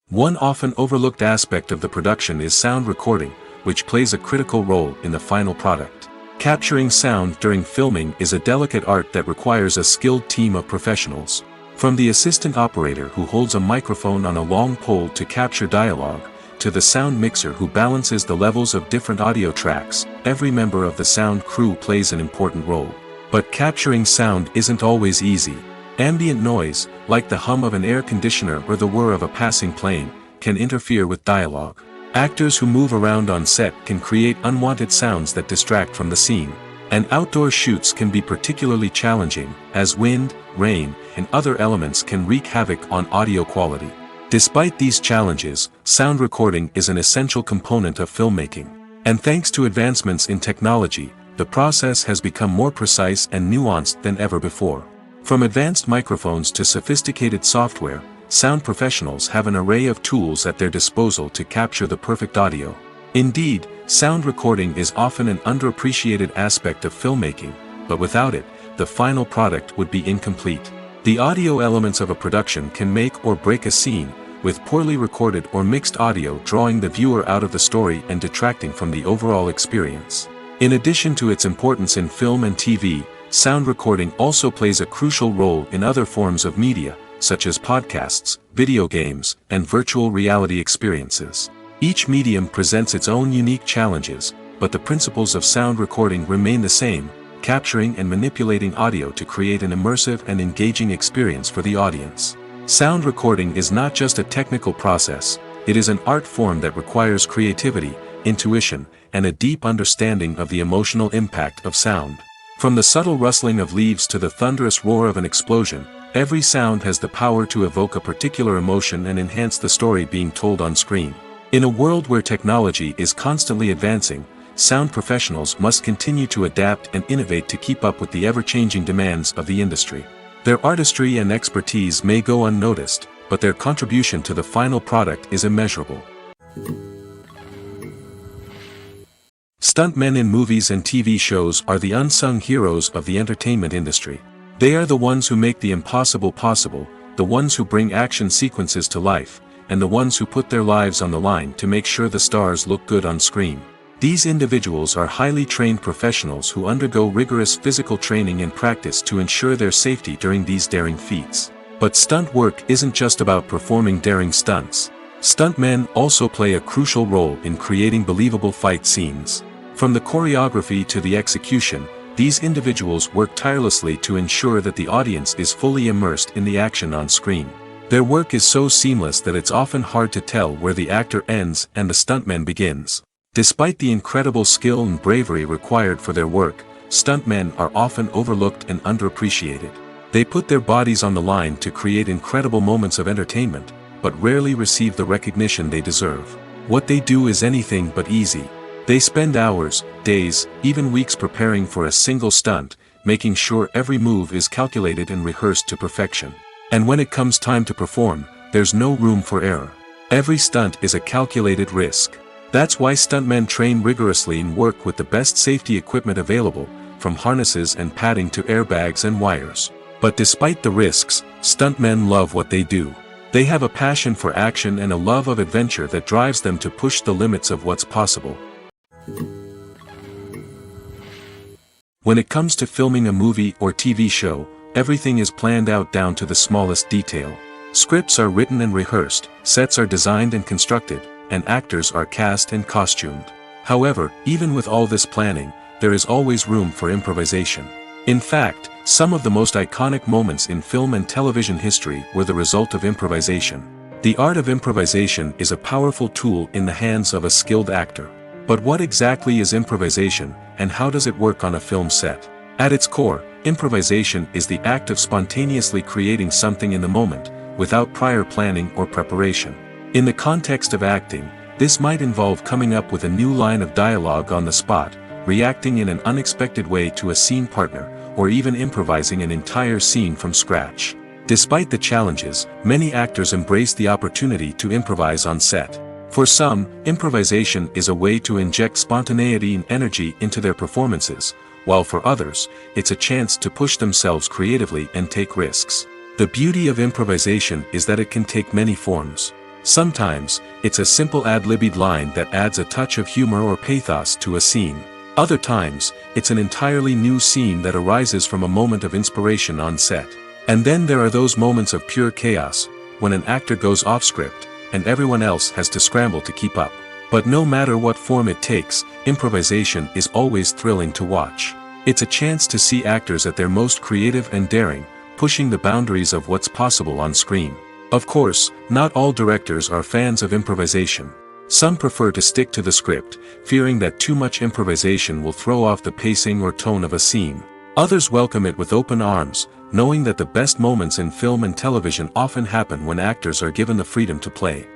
One often overlooked aspect of the production is sound recording, which plays a critical role in the final product. Capturing sound during filming is a delicate art that requires a skilled team of professionals. From the assistant operator who holds a microphone on a long pole to capture dialogue, to the sound mixer who balances the levels of different audio tracks, every member of the sound crew plays an important role. But capturing sound isn't always easy. Ambient noise, like the hum of an air conditioner or the whir of a passing plane, can interfere with dialogue. Actors who move around on set can create unwanted sounds that distract from the scene. And outdoor shoots can be particularly challenging, as wind, rain, and other elements can wreak havoc on audio quality. Despite these challenges, sound recording is an essential component of filmmaking. And thanks to advancements in technology, the process has become more precise and nuanced than ever before. From advanced microphones to sophisticated software, sound professionals have an array of tools at their disposal to capture the perfect audio. Indeed, sound recording is often an underappreciated aspect of filmmaking, but without it, the final product would be incomplete. The audio elements of a production can make or break a scene, with poorly recorded or mixed audio drawing the viewer out of the story and detracting from the overall experience. In addition to its importance in film and TV, sound recording also plays a crucial role in other forms of media, such as podcasts, video games, and virtual reality experiences. Each medium presents its own unique challenges, but the principles of sound recording remain the same, capturing and manipulating audio to create an immersive and engaging experience for the audience. Sound recording is not just a technical process, it is an art form that requires creativity, intuition, and a deep understanding of the emotional impact of sound. From the subtle rustling of leaves to the thunderous roar of an explosion, every sound has the power to evoke a particular emotion and enhance the story being told on screen. In a world where technology is constantly advancing, sound professionals must continue to adapt and innovate to keep up with the ever-changing demands of the industry. Their artistry and expertise may go unnoticed, but their contribution to the final product is immeasurable. Stuntmen in movies and TV shows are the unsung heroes of the entertainment industry. They are the ones who make the impossible possible, the ones who bring action sequences to life, and the ones who put their lives on the line to make sure the stars look good on screen. These individuals are highly trained professionals who undergo rigorous physical training and practice to ensure their safety during these daring feats. But stunt work isn't just about performing daring stunts. Stuntmen also play a crucial role in creating believable fight scenes. From the choreography to the execution, these individuals work tirelessly to ensure that the audience is fully immersed in the action on screen. Their work is so seamless that it's often hard to tell where the actor ends and the stuntman begins. Despite the incredible skill and bravery required for their work, stuntmen are often overlooked and underappreciated. They put their bodies on the line to create incredible moments of entertainment, but rarely receive the recognition they deserve. What they do is anything but easy. They spend hours, days, even weeks preparing for a single stunt, making sure every move is calculated and rehearsed to perfection. And when it comes time to perform, there's no room for error. Every stunt is a calculated risk. That's why stuntmen train rigorously and work with the best safety equipment available, from harnesses and padding to airbags and wires. But despite the risks, stuntmen love what they do. They have a passion for action and a love of adventure that drives them to push the limits of what's possible. When it comes to filming a movie or TV show, everything is planned out down to the smallest detail. Scripts are written and rehearsed, sets are designed and constructed, and actors are cast and costumed. However, even with all this planning, there is always room for improvisation. In fact, some of the most iconic moments in film and television history were the result of improvisation. The art of improvisation is a powerful tool in the hands of a skilled actor. But what exactly is improvisation, and how does it work on a film set? At its core, improvisation is the act of spontaneously creating something in the moment, without prior planning or preparation. In the context of acting, this might involve coming up with a new line of dialogue on the spot, reacting in an unexpected way to a scene partner, or even improvising an entire scene from scratch. Despite the challenges, many actors embrace the opportunity to improvise on set. For some, improvisation is a way to inject spontaneity and energy into their performances, while for others, it's a chance to push themselves creatively and take risks. The beauty of improvisation is that it can take many forms. Sometimes, it's a simple ad-libbed line that adds a touch of humor or pathos to a scene. Other times, it's an entirely new scene that arises from a moment of inspiration on set. And then there are those moments of pure chaos, when an actor goes off script, and everyone else has to scramble to keep up. But no matter what form it takes, improvisation is always thrilling to watch. It's a chance to see actors at their most creative and daring, pushing the boundaries of what's possible on screen. Of course, not all directors are fans of improvisation. Some prefer to stick to the script, fearing that too much improvisation will throw off the pacing or tone of a scene. Others welcome it with open arms, knowing that the best moments in film and television often happen when actors are given the freedom to play.